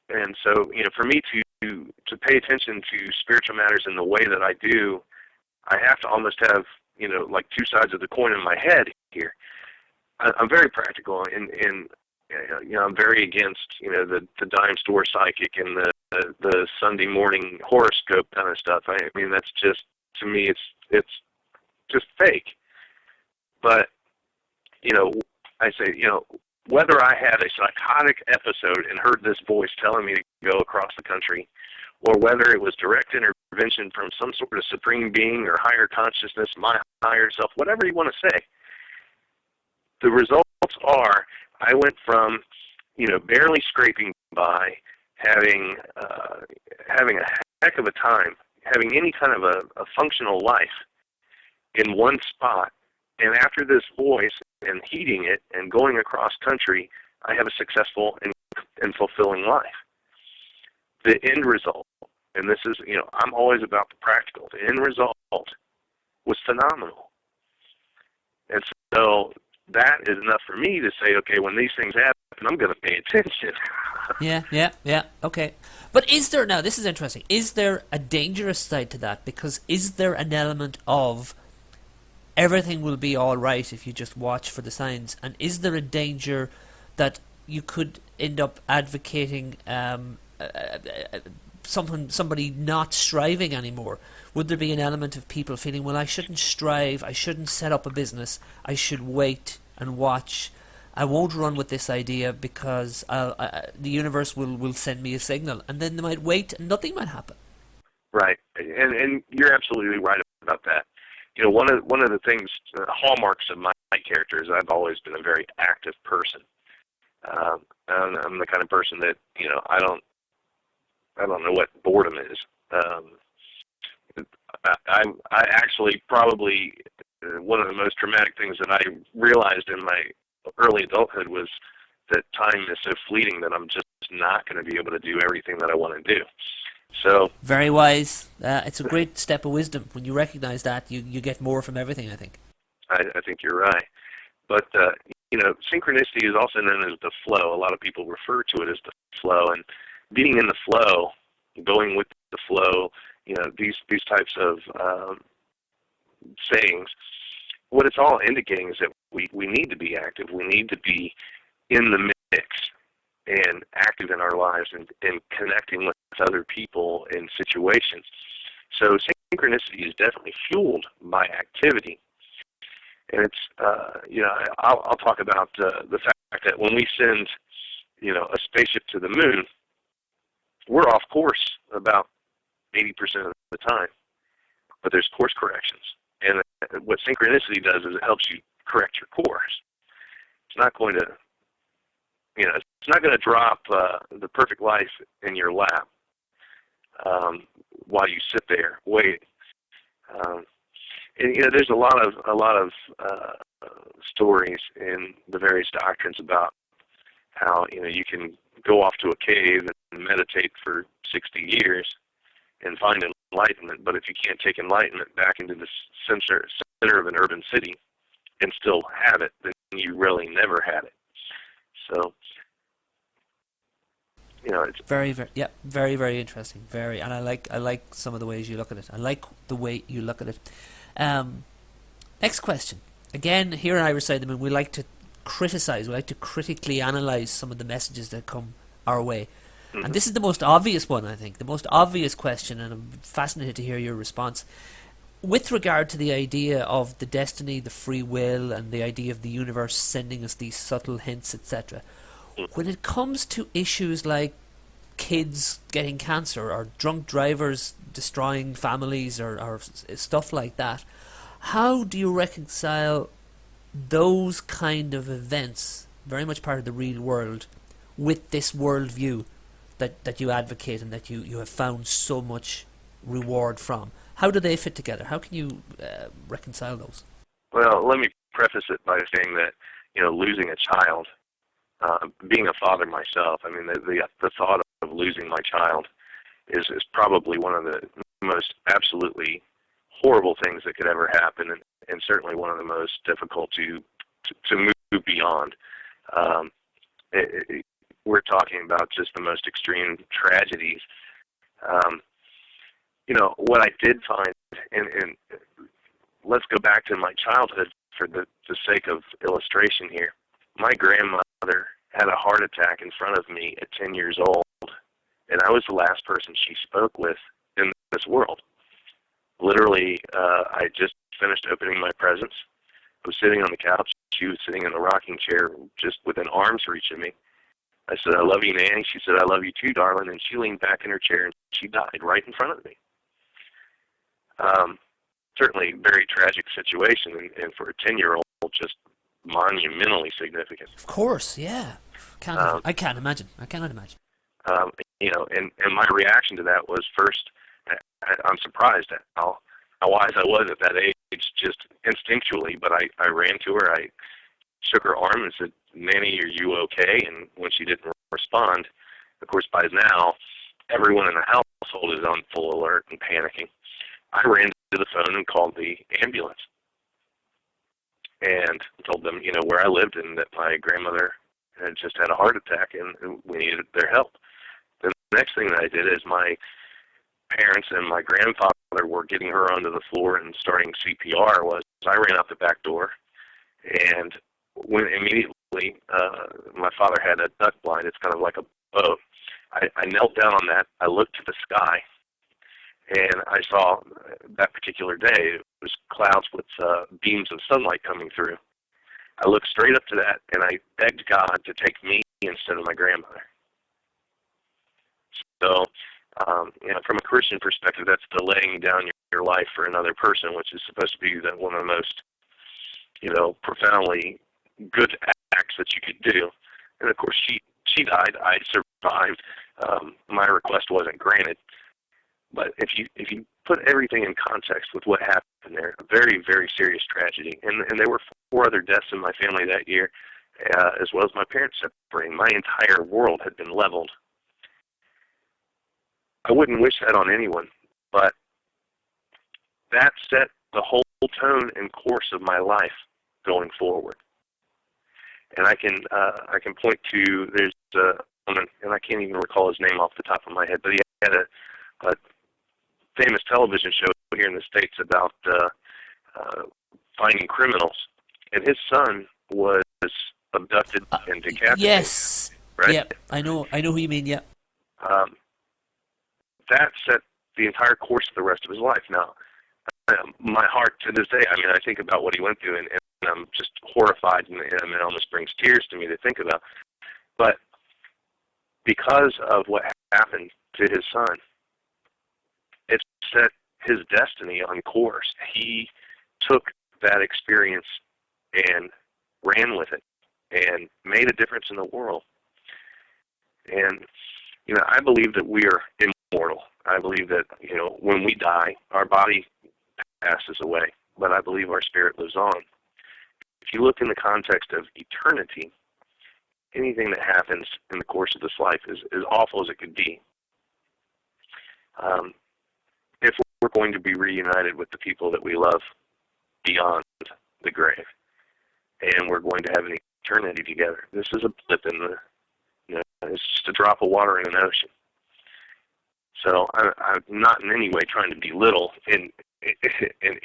And so, for me to pay attention to spiritual matters in the way that I do, I have to almost have, like two sides of the coin in my head here. I'm very practical, and I'm very against the dime store psychic and the Sunday morning horoscope kind of stuff. I mean, that's just, to me, it's just fake. But I say, whether I had a psychotic episode and heard this voice telling me to go across the country, or whether it was direct intervention from some sort of supreme being or higher consciousness, my higher self, whatever you want to say, the results are I went from, barely scraping by, having a heck of a time, having any kind of a functional life in one spot, and after this voice and heeding it and going across country, I have a successful and fulfilling life. The end result, and this is, I'm always about the practical, the end result was phenomenal. And so that is enough for me to say, okay, when these things happen, I'm going to pay attention. Yeah, okay. But is there, now this is interesting, is there a dangerous side to that? Because is there an element of everything will be all right if you just watch for the signs, and is there a danger that you could end up advocating somebody not striving anymore? Would there be an element of people feeling, well, I shouldn't strive, I shouldn't set up a business, I should wait and watch, I won't run with this idea because the universe will send me a signal, and then they might wait and nothing might happen? Right, and you're absolutely right about that. One of the things, hallmarks of my character is I've always been a very active person. I'm the kind of person that, I don't know what boredom is. I actually probably, one of the most traumatic things that I realized in my early adulthood was that time is so fleeting that I'm just not going to be able to do everything that I want to do. So very wise. It's a great step of wisdom. When you recognize that, you get more from everything, I think. I think you're right. But, synchronicity is also known as the flow. A lot of people refer to it as the flow. And being in the flow, going with the flow, these types of sayings, what it's all indicating is that we need to be active. We need to be in the mix and active in our lives and connecting with other people and situations. So synchronicity is definitely fueled by activity. And it's, I'll talk about the fact that when we send, a spaceship to the moon, we're off course about 80% of the time. But there's course corrections. And what synchronicity does is it helps you correct your course. It's not going to, it's not going to drop the perfect life in your lap while you sit there waiting. And there's a lot of stories in the various doctrines about how you can go off to a cave and meditate for 60 years and find enlightenment, but if you can't take enlightenment back into the center of an urban city and still have it, then you really never had it. So, it's very, very interesting. Very, and I like some of the ways you look at it. I like the way you look at it. Next question. Again, here on Irish Side of the Moon, we like to criticize. We like to critically analyze some of the messages that come our way. Mm-hmm. And this is the most obvious one, I think. The most obvious question, and I'm fascinated to hear your response. With regard to the idea of the destiny, the free will, and the idea of the universe sending us these subtle hints, etc., when it comes to issues like kids getting cancer or drunk drivers destroying families or stuff like that, how do you reconcile those kind of events, very much part of the real world, with this worldview that you advocate and that you have found so much reward from? How do they fit together? How can you reconcile those? Well, let me preface it by saying that, losing a child, being a father myself, I mean, the thought of losing my child is probably one of the most absolutely horrible things that could ever happen, and certainly one of the most difficult to move beyond. We're talking about just the most extreme tragedies. What I did find, and let's go back to my childhood for the sake of illustration here, my grandmother had a heart attack in front of me at 10 years old, and I was the last person she spoke with in this world. Literally, I just finished opening my presents. I was sitting on the couch. She was sitting in the rocking chair just within arm's reach of me. I said, "I love you, Nanny." She said, "I love you too, darling." And she leaned back in her chair and she died right in front of me. Certainly a very tragic situation, and for a 10-year-old, just monumentally significant. Of course, yeah. I can't imagine. I cannot imagine. You know, and my reaction to that was, first, I'm surprised at how wise I was at that age, just instinctually. But I ran to her, I shook her arm and said, "Nanny, are you okay?" And when she didn't respond, of course, by now, everyone in the household is on full alert and panicking. I ran to the phone and called the ambulance and told them, you know, where I lived and that my grandmother had just had a heart attack and we needed their help. The next thing that I did is my parents and my grandfather were getting her onto the floor and starting CPR. I ran out the back door, and when immediately my father had a duck blind. It's kind of like a boat. I knelt down on that. I looked to the sky, and I saw that particular day it was clouds with beams of sunlight coming through. I looked straight up to that, and I begged God to take me instead of my grandmother. So, you know, from a Christian perspective, that's the laying down your life for another person, which is supposed to be one of the most, you know, profoundly good acts that you could do. And of course, she died. I survived. My request wasn't granted. But if you put everything in context with what happened there, a very, very serious tragedy. And there were 4 other deaths in my family that year, as well as my parents separating. My entire world had been leveled. I wouldn't wish that on anyone, but that set the whole tone and course of my life going forward. And I can point to, there's a woman, and I can't even recall his name off the top of my head, but he had a famous television show here in the States about finding criminals, and his son was abducted and decapitated. Yes. Right? Yeah, I know who you mean, yeah. That set the entire course of the rest of his life. Now, my heart to this day, I mean, I think about what he went through, and I'm just horrified, and it almost brings tears to me to think about. But because of what happened to his son, it set his destiny on course. He took that experience and ran with it and made a difference in the world. And, you know, I believe that we are immortal. I believe that, you know, when we die, our body passes away, but I believe our spirit lives on. If you look in the context of eternity, anything that happens in the course of this life is as awful as it could be. If we're going to be reunited with the people that we love beyond the grave, and we're going to have an eternity together, this is a blip in the, you know, it's just a drop of water in an ocean. So I'm not in any way trying to belittle in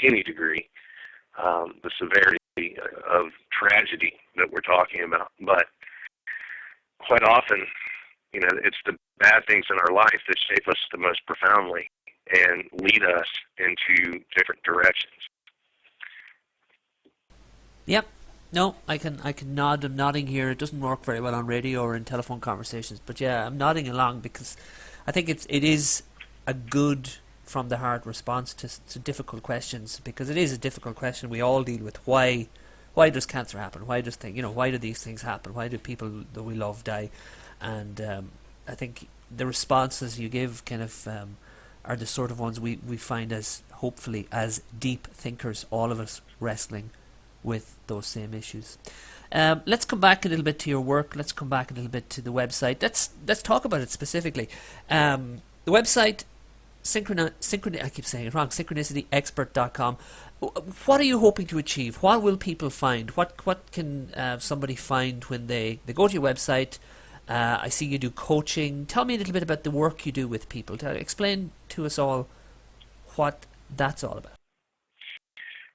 any degree the severity of tragedy that we're talking about. But quite often, you know, it's the bad things in our life that shape us the most profoundly and lead us into different directions. Yep. No, I can nod. I'm nodding here. It doesn't work very well on radio or in telephone conversations, but yeah, I'm nodding along because I think it is a good from the heart response to difficult questions, because it is a difficult question we all deal with. Why does cancer happen? Why do these things happen? Why do people that we love die? And I think the responses you give kind of are the sort of ones we find as, hopefully, as deep thinkers, all of us wrestling with those same issues. Let's come back a little bit to your work. Let's come back a little bit to the website. Let's talk about it specifically. The website, I keep saying it wrong, synchronicityexpert.com. What are you hoping to achieve? What will people find? What can somebody find when they go to your website? I see you do coaching. Tell me a little bit about the work you do with people. Explain to us all what that's all about.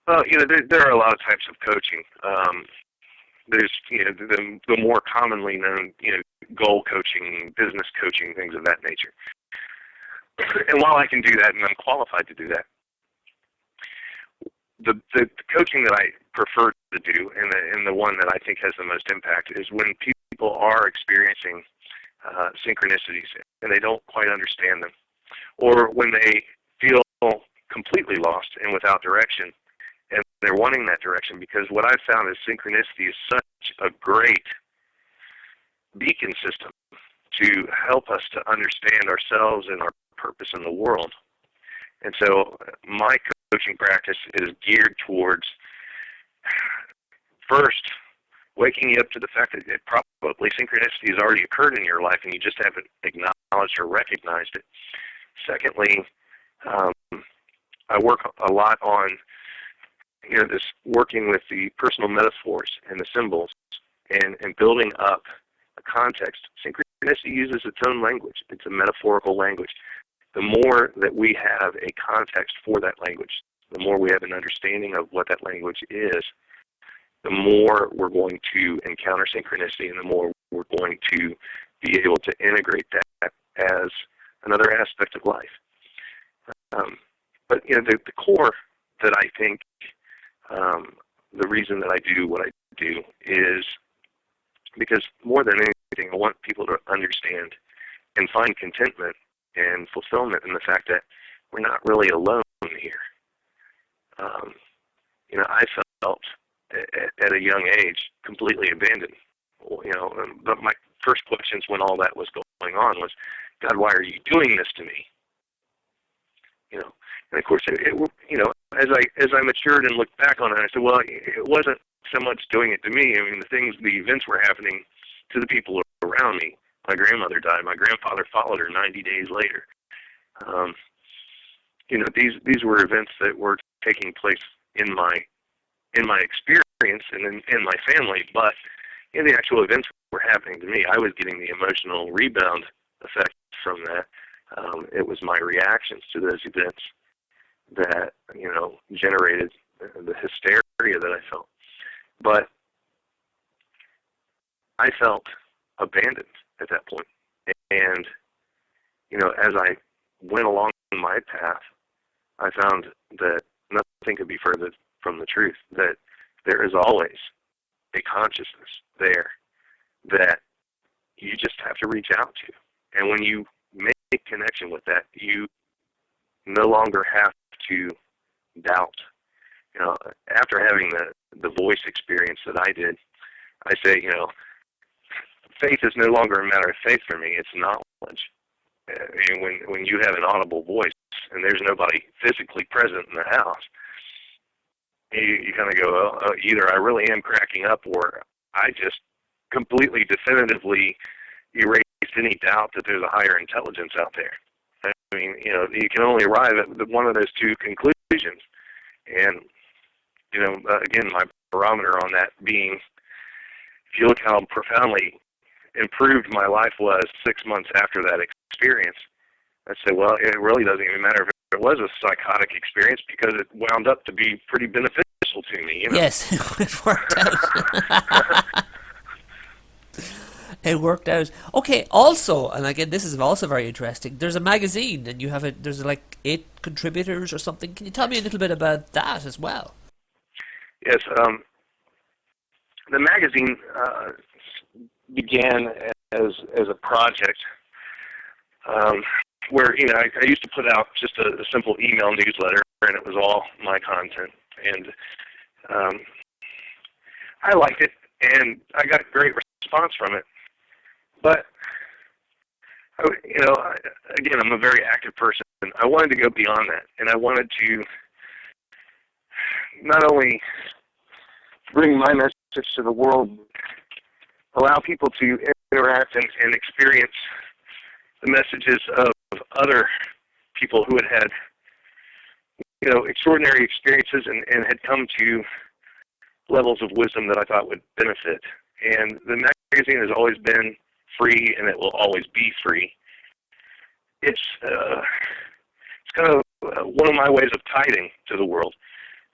Well, there are a lot of types of coaching. There's, the more commonly known, goal coaching, business coaching, things of that nature. And while I can do that, and I'm qualified to do that, the coaching that I prefer to do, and the one that I think has the most impact, is when people are experiencing synchronicities and they don't quite understand them, or when they feel completely lost and without direction, and they're wanting that direction. Because what I've found is synchronicity is such a great beacon system to help us to understand ourselves and our purpose in the world. And so my coaching practice is geared towards, first, waking you up to the fact that probably synchronicity has already occurred in your life and you just haven't acknowledged or recognized it. Secondly, I work a lot on this working with the personal metaphors and the symbols and building up a context. Synchronicity uses its own language. It's a metaphorical language. The more that we have a context for that language, the more we have an understanding of what that language is, the more we're going to encounter synchronicity and the more we're going to be able to integrate that as another aspect of life. But the core that I think the reason that I do what I do is because more than anything, I want people to understand and find contentment and fulfillment in the fact that we're not really alone here. I felt at a young age completely abandoned. But my first questions when all that was going on was, God, why are you doing this to me? And of course, as I matured and looked back on it, I said, well, it wasn't so much doing it to me. I mean, the events were happening to the people around me. My grandmother died. My grandfather followed her 90 days later. These were events that were taking place in my experience and in my family, but the actual events were happening to me. I was getting the emotional rebound effect from that. It was my reactions to those events that generated the hysteria that I felt. But I felt abandoned at that point. And as I went along my path, I found that nothing could be further from the truth, that there is always a consciousness there that you just have to reach out to. And when you make connection with that, you no longer have to doubt. After having the voice experience that I did, I say, faith is no longer a matter of faith for me, it's knowledge. And when you have an audible voice and there's nobody physically present in the house, you kind of go, either I really am cracking up or I just completely definitively erased any doubt that there's a higher intelligence out there. I mean, you can only arrive at one of those two conclusions. And, again, my barometer on that being, if you look how profoundly improved my life was 6 months after that experience, I say, well, it really doesn't even matter if it was a psychotic experience because it wound up to be pretty beneficial to me. Yes, it worked out. It worked out. Okay, also, and again, this is also very interesting, there's a magazine, and there's like 8 contributors or something. Can you tell me a little bit about that as well? Yes, the magazine began as a project where, I used to put out just a simple email newsletter, and it was all my content. And I liked it, and I got great response from it. But, again, I'm a very active person. I wanted to go beyond that, and I wanted to not only bring my message to the world, allow people to interact and experience the messages of other people who had extraordinary experiences and had come to levels of wisdom that I thought would benefit. And the magazine has always been free, and it will always be free. It's kind of one of my ways of tithing to the world.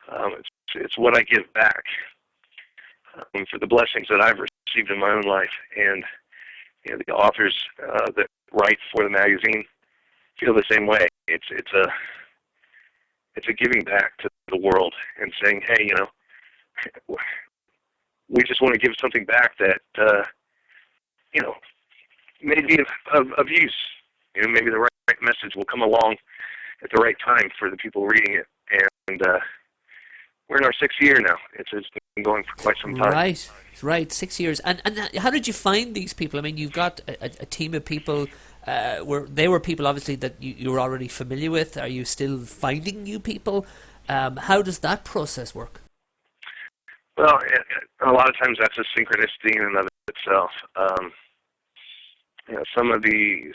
It's it's what I give back for the blessings that I've received in my own life. And the authors that write for the magazine feel the same way. It's a giving back to the world and saying, hey, we just want to give something back that may be of use. Maybe the right message will come along at the right time for the people reading it. And we're in our 6th year now. It's been going for quite some time. Right, 6 years. And how did you find these people? I mean, you've got a team of people. They were people, obviously, that you were already familiar with. Are you still finding new people? How does that process work? Well, a lot of times that's a synchronicity in and of itself. Some of the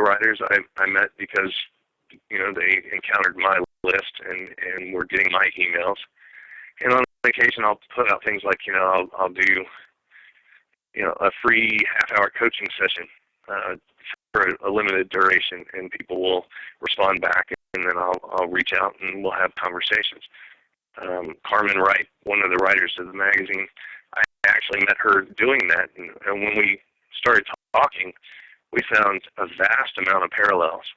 writers I met because they encountered my list and were getting my emails. And on occasion, I'll put out things like I'll do a free half-hour coaching session for a limited duration, and people will respond back, and then I'll reach out and we'll have conversations. Carmen Wright, one of the writers of the magazine, I actually met her doing that, and when we started talking, we found a vast amount of parallels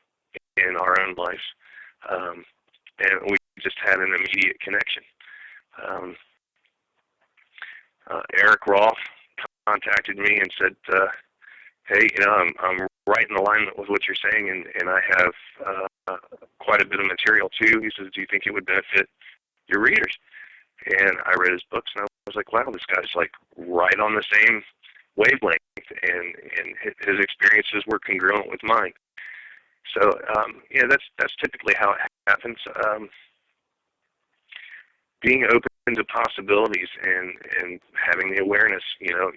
in our own lives, and we just had an immediate connection. Eric Roth contacted me and said, hey, I'm right in alignment with what you're saying, and I have quite a bit of material too. He says, do you think it would benefit your readers? And I read his books, and I was like, wow, this guy's like right on the same wavelength, and his experiences were congruent with mine. So that's typically how it happens. Being open to possibilities and having the awareness, you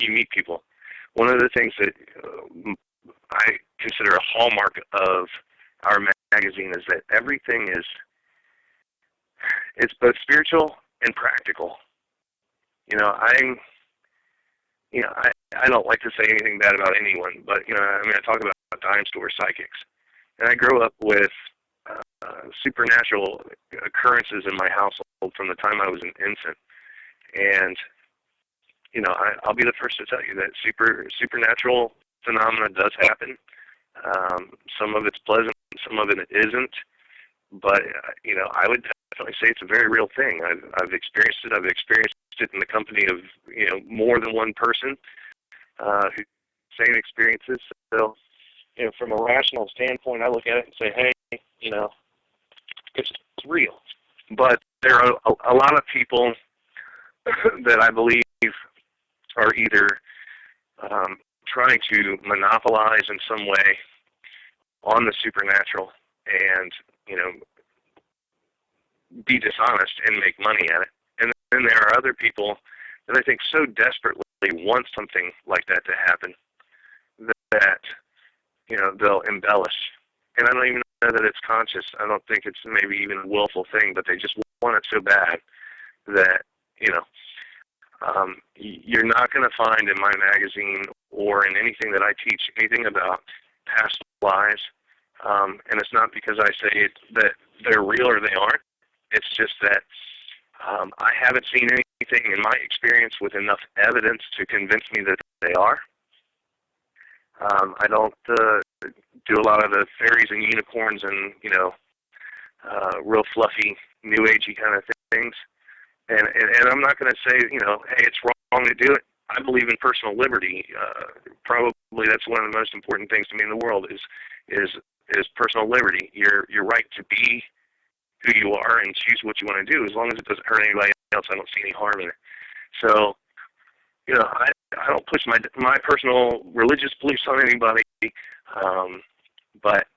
meet people. One of the things that I consider a hallmark of our magazine is that everything it's both spiritual and practical. I don't like to say anything bad about anyone, but I talk about dime store psychics, and I grew up with supernatural occurrences in my household from the time I was an infant, and I'll be the first to tell you that supernatural phenomena does happen. Some of it's pleasant, some of it isn't, but I would definitely say it's a very real thing. I've experienced it. I've experienced it in the company of more than one person who same experiences. So from a rational standpoint, I look at it and say, hey, it's real. But there are a lot of people that I believe are either trying to monopolize in some way on the supernatural and be dishonest and make money at it. And then there are other people that I think so desperately want something like that to happen that they'll embellish. And I don't even know that it's conscious. I don't think it's maybe even a willful thing, but they just want it so bad that you're not going to find in my magazine or in anything that I teach anything about past lives. And it's not because I say that they're real or they aren't. It's just that I haven't seen anything in my experience with enough evidence to convince me that they are. I don't do a lot of the fairies and unicorns and, real fluffy, new agey kind of things. And I'm not going to say, hey, it's wrong to do it. I believe in personal liberty. Probably that's one of the most important things to me in the world is personal liberty. Your right to be who you are and choose what you want to do. As long as it doesn't hurt anybody else, I don't see any harm in it. So, I don't push my personal religious beliefs on anybody. But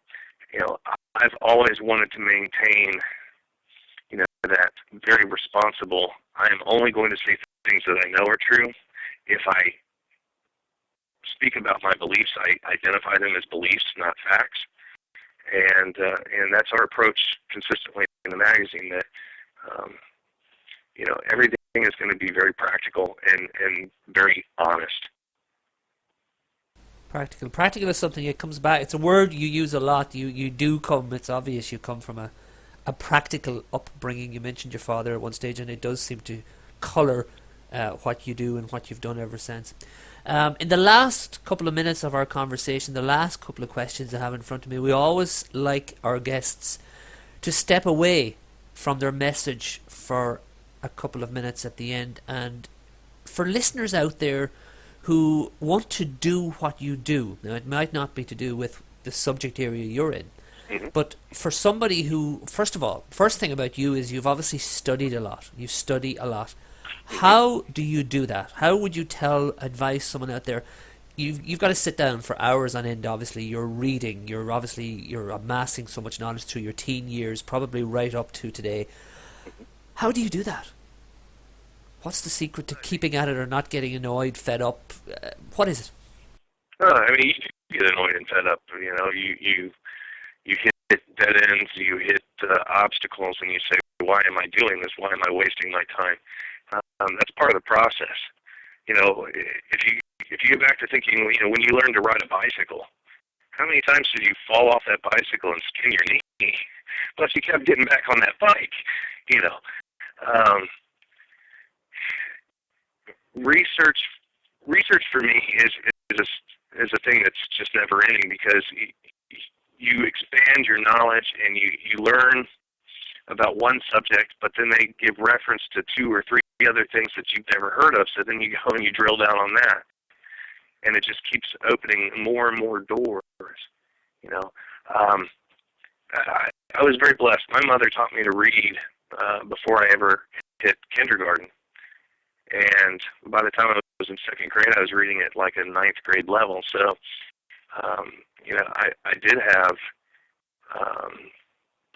I've always wanted to maintain, that very responsible. I am only going to say things that I know are true. If I speak about my beliefs, I identify them as beliefs, not facts. And that's our approach consistently in the magazine, that, everything is going to be very practical and very honest. Practical is something that comes back. It's a word you use a lot. You do come. It's obvious you come from a a practical upbringing. You mentioned your father at one stage, and it does seem to colour what you do and what you've done ever since. In the last couple of minutes of our conversation, the last couple of questions I have in front of me, we always like our guests to step away from their message for a couple of minutes at the end. And for listeners out there who want to do what you do, now it might not be to do with the subject area you're in, but for somebody who, first of all, first thing about you is you've obviously studied a lot. You study a lot. How do you do that? How would you advise someone out there? You've got to sit down for hours on end. Obviously, you're reading. You're amassing so much knowledge through your teen years, probably right up to today. How do you do that? What's the secret to keeping at it or not getting annoyed, fed up? What is it? I mean, you get annoyed and fed up. You know, you hit dead ends, you hit obstacles, and you say, "Why am I doing this? Why am I wasting my time?" That's part of the process. You know, if you get back to thinking, you know, when you learn to ride a bicycle, how many times did you fall off that bicycle and skin your knee? Plus, you kept getting back on that bike. You know, research for me is a thing that's just never ending, because you expand your knowledge and you learn about one subject, but then they give reference to 2 or 3 other things that you've never heard of, so then you go and you drill down on that, and it just keeps opening more and more doors. You know, I was very blessed. My mother taught me to read before I ever hit kindergarten, and by the time I was in 2nd grade, I was reading at like a 9th grade level. So, you know, I did have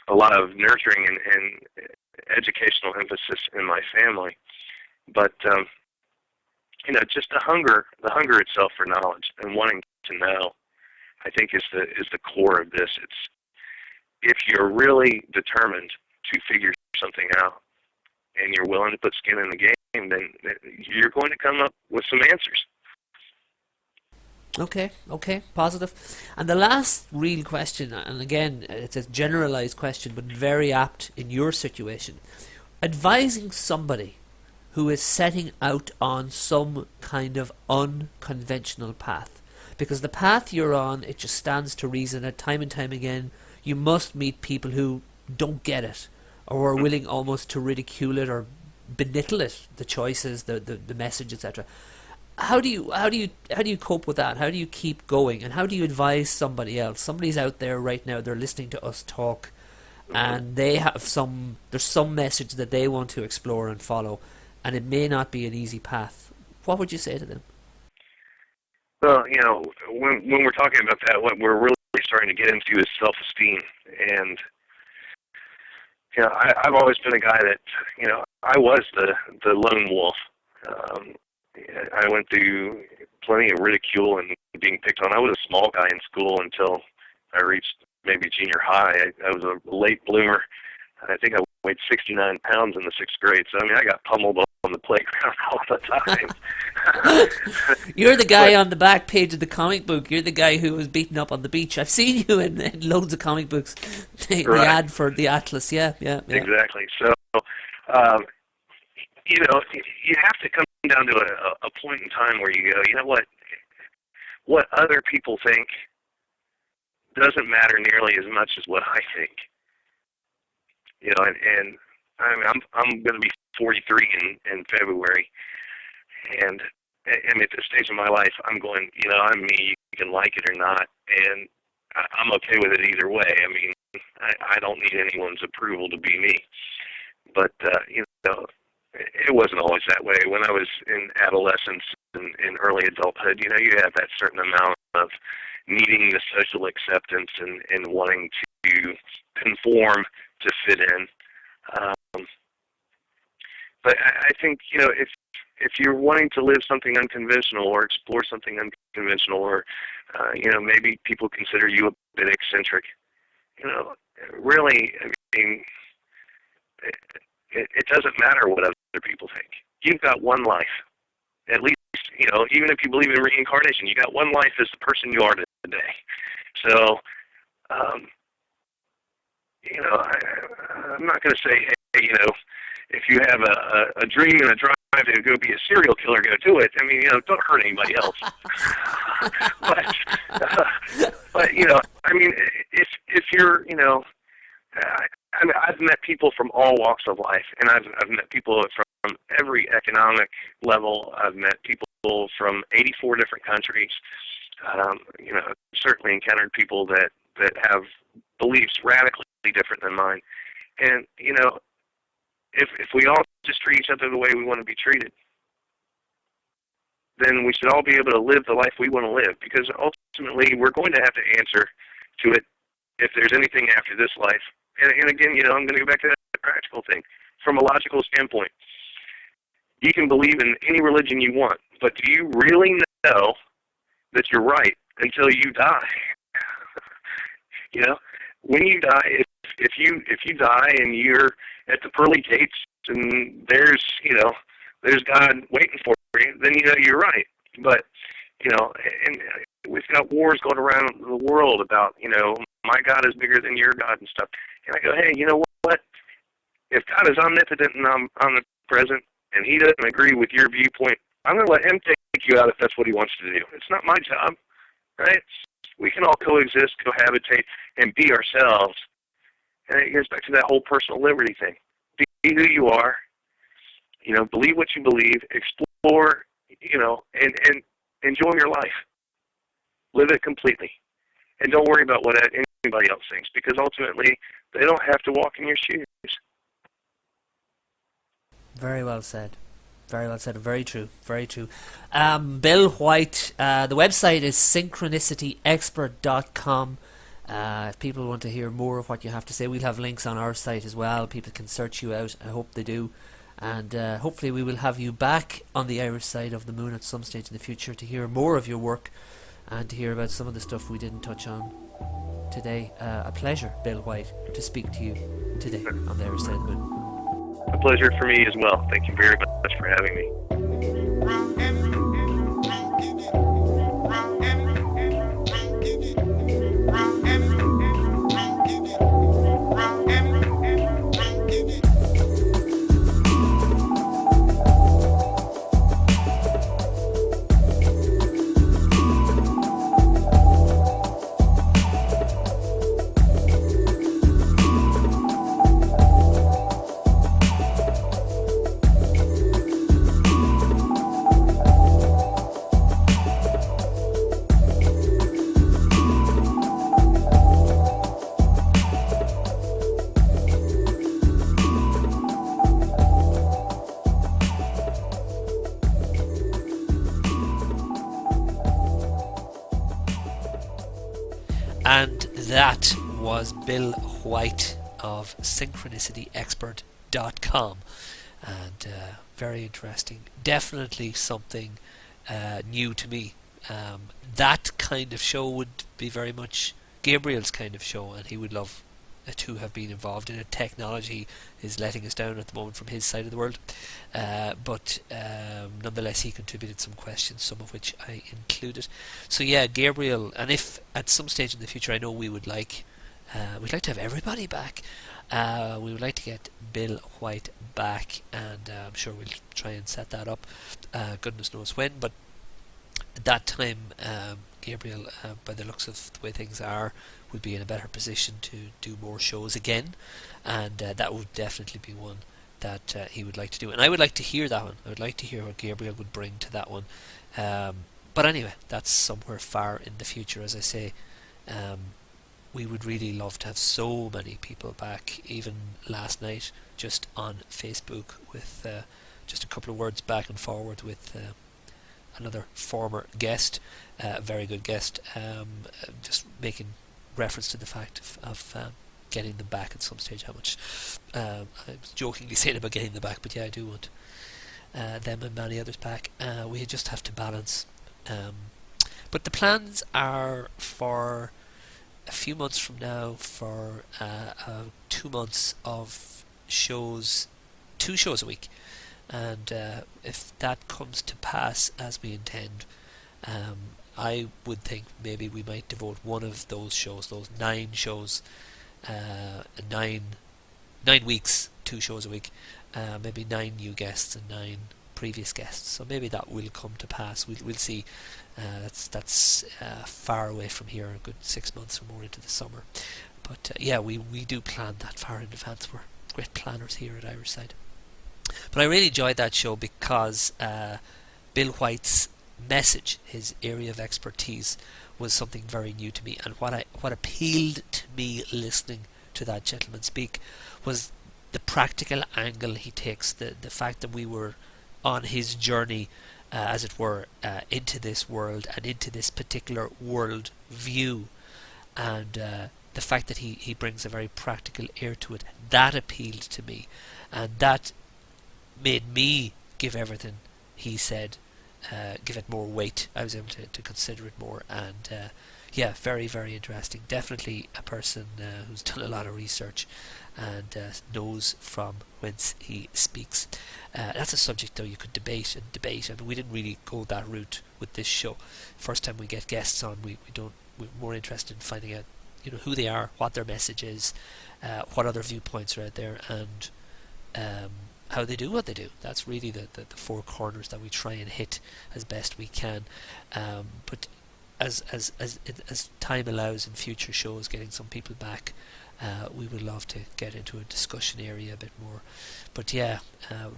a lot of nurturing and educational emphasis in my family, but you know, just the hunger itself for knowledge and wanting to know, I think is the core of this. It's, if you're really determined to figure something out and you're willing to put skin in the game, then you're going to come up with some answers. Okay, positive. And the last real question, and again, it's a generalized question, but very apt in your situation. Advising somebody who is setting out on some kind of unconventional path. Because the path you're on, it just stands to reason that time and time again, you must meet people who don't get it, or are willing almost to ridicule it or belittle it, the choices, the message, etc. How do you cope with that? How do you keep going? And how do you advise somebody else? Somebody's out there right now, they're listening to us talk, and they have there's some message that they want to explore and follow, and it may not be an easy path. What would you say to them? Well, you know, when we're talking about that, what we're really starting to get into is self-esteem. And, you know, I've always been a guy that, you know, I was the lone wolf. I went through plenty of ridicule and being picked on. I was a small guy in school until I reached maybe junior high. I was a late bloomer. I think I weighed 69 pounds in the 6th grade. So, I mean, I got pummeled on the playground all the time. You're the guy on the back page of the comic book. You're the guy who was beaten up on the beach. I've seen you in loads of comic books. The ad for the Atlas, yeah. Exactly. So, you know, you have to come down to a point in time where you go, you know what other people think doesn't matter nearly as much as what I think. You know, and I mean, I'm going to be 43 in February, and at this stage of my life, I'm going, you know, I'm me. You can like it or not, and I'm okay with it either way. I mean, I don't need anyone's approval to be me. But you know, it wasn't always that way. When I was in adolescence and in early adulthood, you know, you have that certain amount of needing the social acceptance and wanting to conform to fit in. But I think, you know, if you're wanting to live something unconventional or explore something unconventional, or you know, maybe people consider you a bit eccentric, you know, really, I mean, it doesn't matter what other people think. You've got one life. At least, you know, even if you believe in reincarnation, you got one life as the person you are today. So, I'm not going to say, hey, if you have a dream and a drive to go be a serial killer, go do it. I mean, don't hurt anybody else. but I mean, if you're, I've met people from all walks of life, and I've met people from every economic level. I've met people from 84 different countries. Certainly encountered people that have beliefs radically different than mine. And, if we all just treat each other the way we want to be treated, then we should all be able to live the life we want to live, because ultimately we're going to have to answer to it if there's anything after this life. And again, I'm going to go back to that practical thing. From a logical standpoint, you can believe in any religion you want, but do you really know that you're right until you die? When you die, if you die and you're at the pearly gates and there's God waiting for you, then you're right. But and we've got wars going around the world about my God is bigger than your God and stuff. And I go, hey, you know what? If God is omnipotent and omnipresent and He doesn't agree with your viewpoint, I'm going to let Him take you out if that's what He wants to do. It's not my job, right? We can all coexist, cohabitate, and be ourselves. And it gets back to that whole personal liberty thing. Be who you are. Believe what you believe. Explore. And enjoy your life. Live it completely, and don't worry about what anybody else thinks, because ultimately they don't have to walk in your shoes. Very well said. Very well said. Very true. Very true. Bill White, the website is synchronicityexpert.com. If people want to hear more of what you have to say, we'll have links on our site as well. People can search you out. I hope they do. And hopefully we will have you back on the Irish side of the moon at some stage in the future to hear more of your work and to hear about some of the stuff we didn't touch on today. A pleasure, Bill White, to speak to you today on the Irish side of the moon. A pleasure for me as well. Thank you very much for having me. And that was Bill White of synchronicityexpert.com, and very interesting. Definitely something new to me. That kind of show would be very much Gabriel's kind of show, and he would love to have been involved in it. Technology is letting us down at the moment from his side of the world, but nonetheless he contributed some questions, some of which I included. So yeah, Gabriel, and if at some stage in the future, I know we'd like to have everybody back. We would like to get Bill White back, and I'm sure we'll try and set that up. Goodness knows when, but at that time, Gabriel, by the looks of the way things are, would be in a better position to do more shows again, and that would definitely be one that he would like to do, and I would like to hear that one. I would like to hear what Gabriel would bring to that one, but anyway, that's somewhere far in the future. As I say, we would really love to have so many people back. Even last night, just on Facebook, with just a couple of words back and forward with another former guest, a very good guest, just making reference to the fact of getting them back at some stage. How much I was jokingly saying about getting them back, but yeah, I do want them and many others back. We just have to balance, but the plans are for a few months from now for 2 months of shows, 2 shows a week, and if that comes to pass as we intend, I would think maybe we might devote one of those shows, those 9 shows, nine weeks, 2 shows a week, maybe 9 new guests and 9 previous guests. So maybe that will come to pass. We'll see. That's far away from here, a good 6 months or more into the summer. But yeah, we do plan that far in advance. We're great planners here at Irishside. But I really enjoyed that show because Bill White's message, his area of expertise, was something very new to me. And what appealed to me listening to that gentleman speak was the practical angle he takes, the fact that we were on his journey, as it were, into this world and into this particular world view, and the fact that he brings a very practical air to it, that appealed to me, and that made me give everything he said, give it more weight. I was able to consider it more, and yeah, very, very interesting. Definitely a person who's done a lot of research and knows from whence he speaks. That's a subject, though, you could debate and debate. I mean, we didn't really go that route with this show. First time we get guests on, we're more interested in finding out, who they are, what their message is, what other viewpoints are out there, and how they do what they do. That's really the 4 corners that we try and hit as best we can. But as time allows in future shows, getting some people back, we would love to get into a discussion area a bit more. But yeah,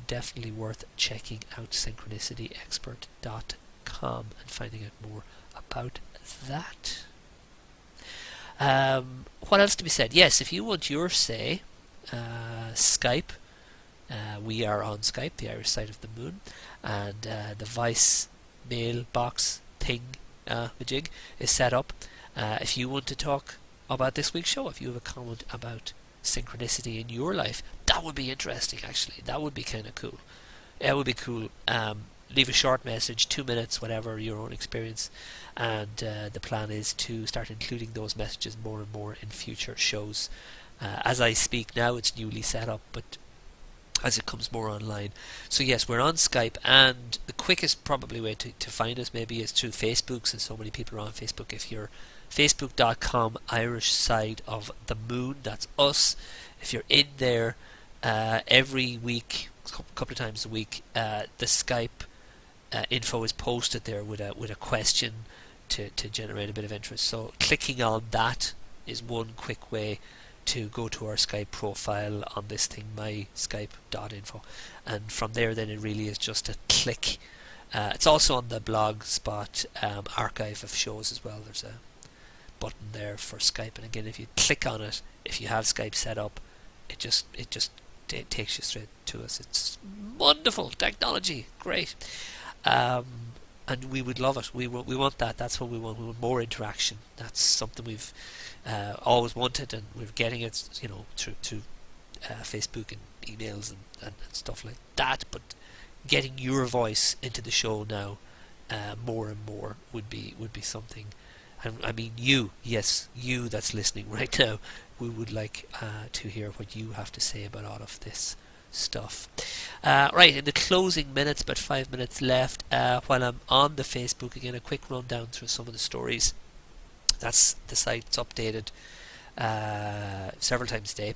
definitely worth checking out synchronicityexpert.com and finding out more about that. What else to be said? Yes, if you want your say, Skype. We are on Skype, the Irish Side of the Moon, and the Vice mailbox thing, majig, is set up. If you want to talk about this week's show, if you have a comment about synchronicity in your life, that would be interesting, actually. That would be kind of cool. It would be cool. Leave a short message, 2 minutes, whatever, your own experience, and the plan is to start including those messages more and more in future shows. As I speak now, it's newly set up, but as it comes more online. So yes, we're on Skype, and the quickest probably way to find us maybe is through Facebook, since so many people are on Facebook. If you're facebook.com Irish Side of the Moon, that's us. If you're in there every week, a couple of times a week, the Skype info is posted there with a question to generate a bit of interest. So clicking on that is one quick way to go to our Skype profile on this thing, myskype.info, and from there then it really is just a click. It's also on the Blogspot archive of shows as well. There's a button there for Skype, and again, if you click on it, if you have Skype set up, it takes you straight to us. It's wonderful technology, great. And we would love it. We want that. That's what we want. We want more interaction. That's something we've always wanted, and we're getting it, through Facebook and emails and stuff like that. But getting your voice into the show now, more and more, would be something. And I mean, you that's listening right now, we would like to hear what you have to say about all of this stuff. Right, in the closing minutes, about 5 minutes left, while I'm on the Facebook, again, a quick rundown through some of the stories. That's the site's updated several times a day,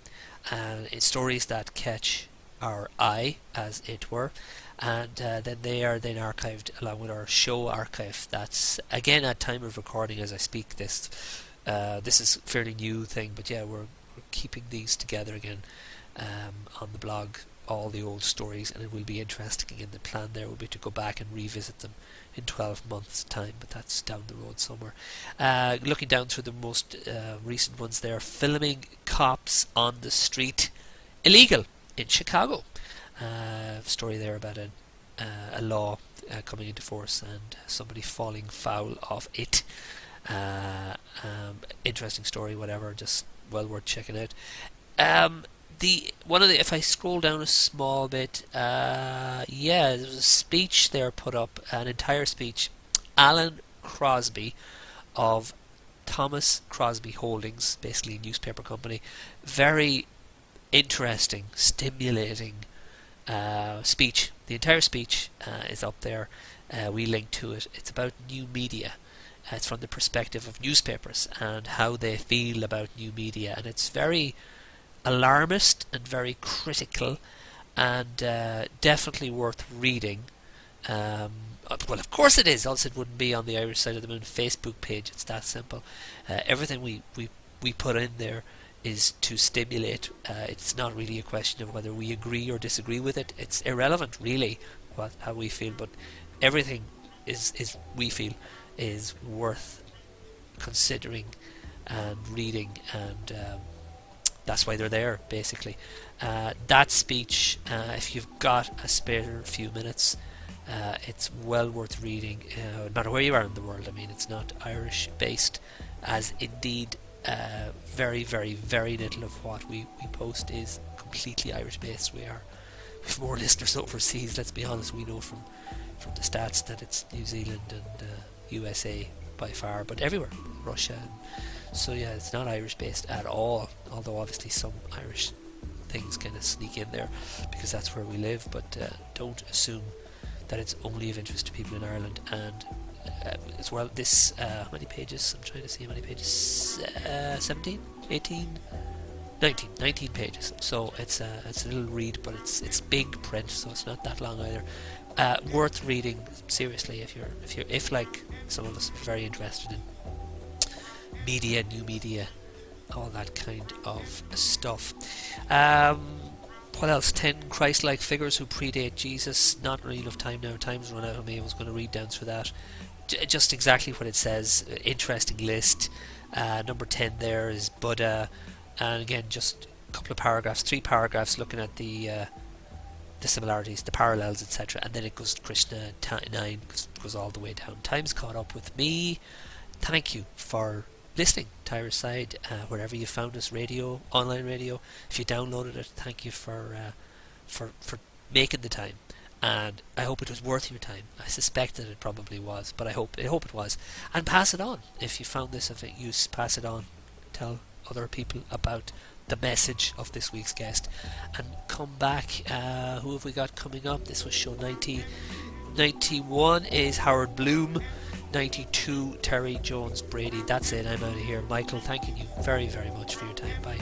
and it's stories that catch our eye, as it were, and then they are then archived along with our show archive. That's again at time of recording as I speak. This is a fairly new thing, but yeah, we're keeping these together again on the blog, all the old stories, and it will be interesting. And the plan there will be to go back and revisit them in 12 months time, but that's down the road somewhere. Looking down through the most recent ones there, filming cops on the street illegal in Chicago. Story there about a law coming into force and somebody falling foul of it. Interesting story, whatever, just well worth checking out. If I scroll down a small bit, there's a speech there put up, an entire speech. Alan Crosby of Thomas Crosby Holdings, basically a newspaper company. Very interesting, stimulating speech. The entire speech is up there. We link to it. It's about new media. It's from the perspective of newspapers and how they feel about new media, and it's very alarmist and very critical, and definitely worth reading. Well, of course it is, else it wouldn't be on the Irish Side of the Moon Facebook page. It's that simple. Everything we put in there is to stimulate. It's not really a question of whether we agree or disagree with it. It's irrelevant, really, how we feel, but everything is we feel is worth considering and reading, and that's why they're there, basically. That speech, if you've got a spare few minutes, it's well worth reading, no matter where you are in the world. I mean, it's not Irish based, as indeed very, very, very little of what we post is completely Irish based. We've more listeners overseas, let's be honest. We know from the stats that it's New Zealand and USA by far, but everywhere, Russia. So yeah, it's not Irish based at all, although obviously some Irish things kind of sneak in there because that's where we live, but don't assume that it's only of interest to people in Ireland. And as well, this how many pages? I'm trying to see how many pages. 17, 18, 19 pages. So it's a little read, but it's big print, so it's not that long either. Worth reading seriously if like some of us are very interested in media, new media, all that kind of stuff. What else? 10 Christ-like figures who predate Jesus. Not really enough time now. Time's run out on me. I was going to read down through that. Just exactly what it says. Interesting list. Number 10 there is Buddha. And again, just a couple of paragraphs, 3 paragraphs looking at the similarities, the parallels, etc. And then it goes to Krishna, 9, goes all the way down. Time's caught up with me. Thank you for listening to Irish Side, wherever you found us, radio, online radio. If you downloaded it, thank you for making the time, and I hope it was worth your time. I suspect that it probably was, but I hope it was. And pass it on. If you found this of use, pass it on. Tell other people about the message of this week's guest, and come back. Who have we got coming up? This was show 90. 91 is Howard Bloom. 92 Terry Jones Brady. That's it. I'm out of here. Michael, thanking you very, very much for your time. Bye.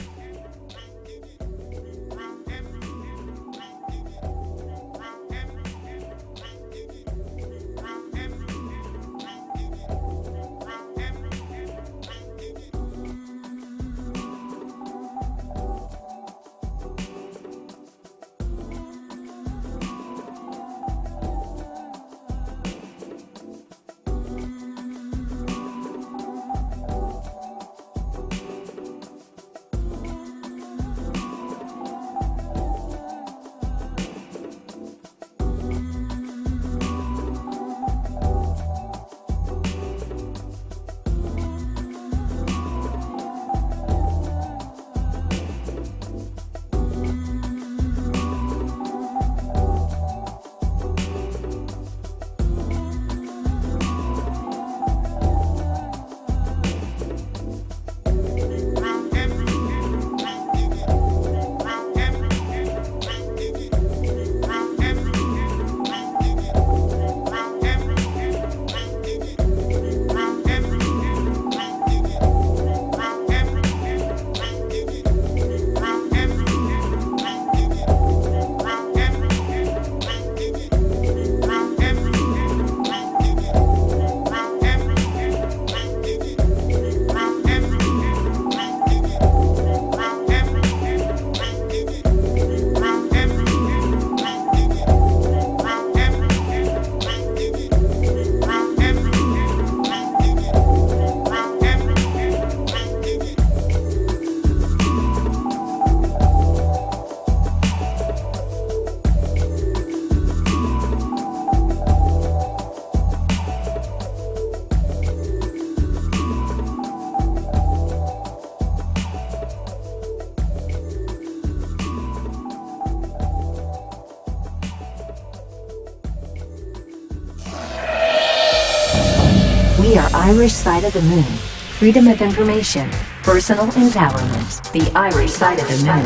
We are Irish Side of the Moon. Freedom of information, personal empowerment. The Irish Side of the Moon.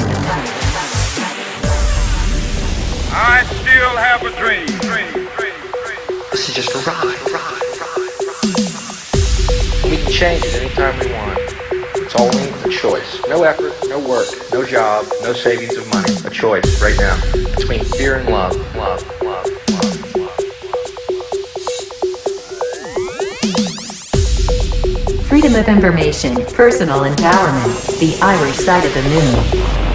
I still have a dream. This is just a ride. change it anytime we want. It's only a choice. No effort, no work, no job, no savings of money. A choice right now between fear and love. Love, love, love, love. Freedom of information, personal empowerment, the Irish side of the moon.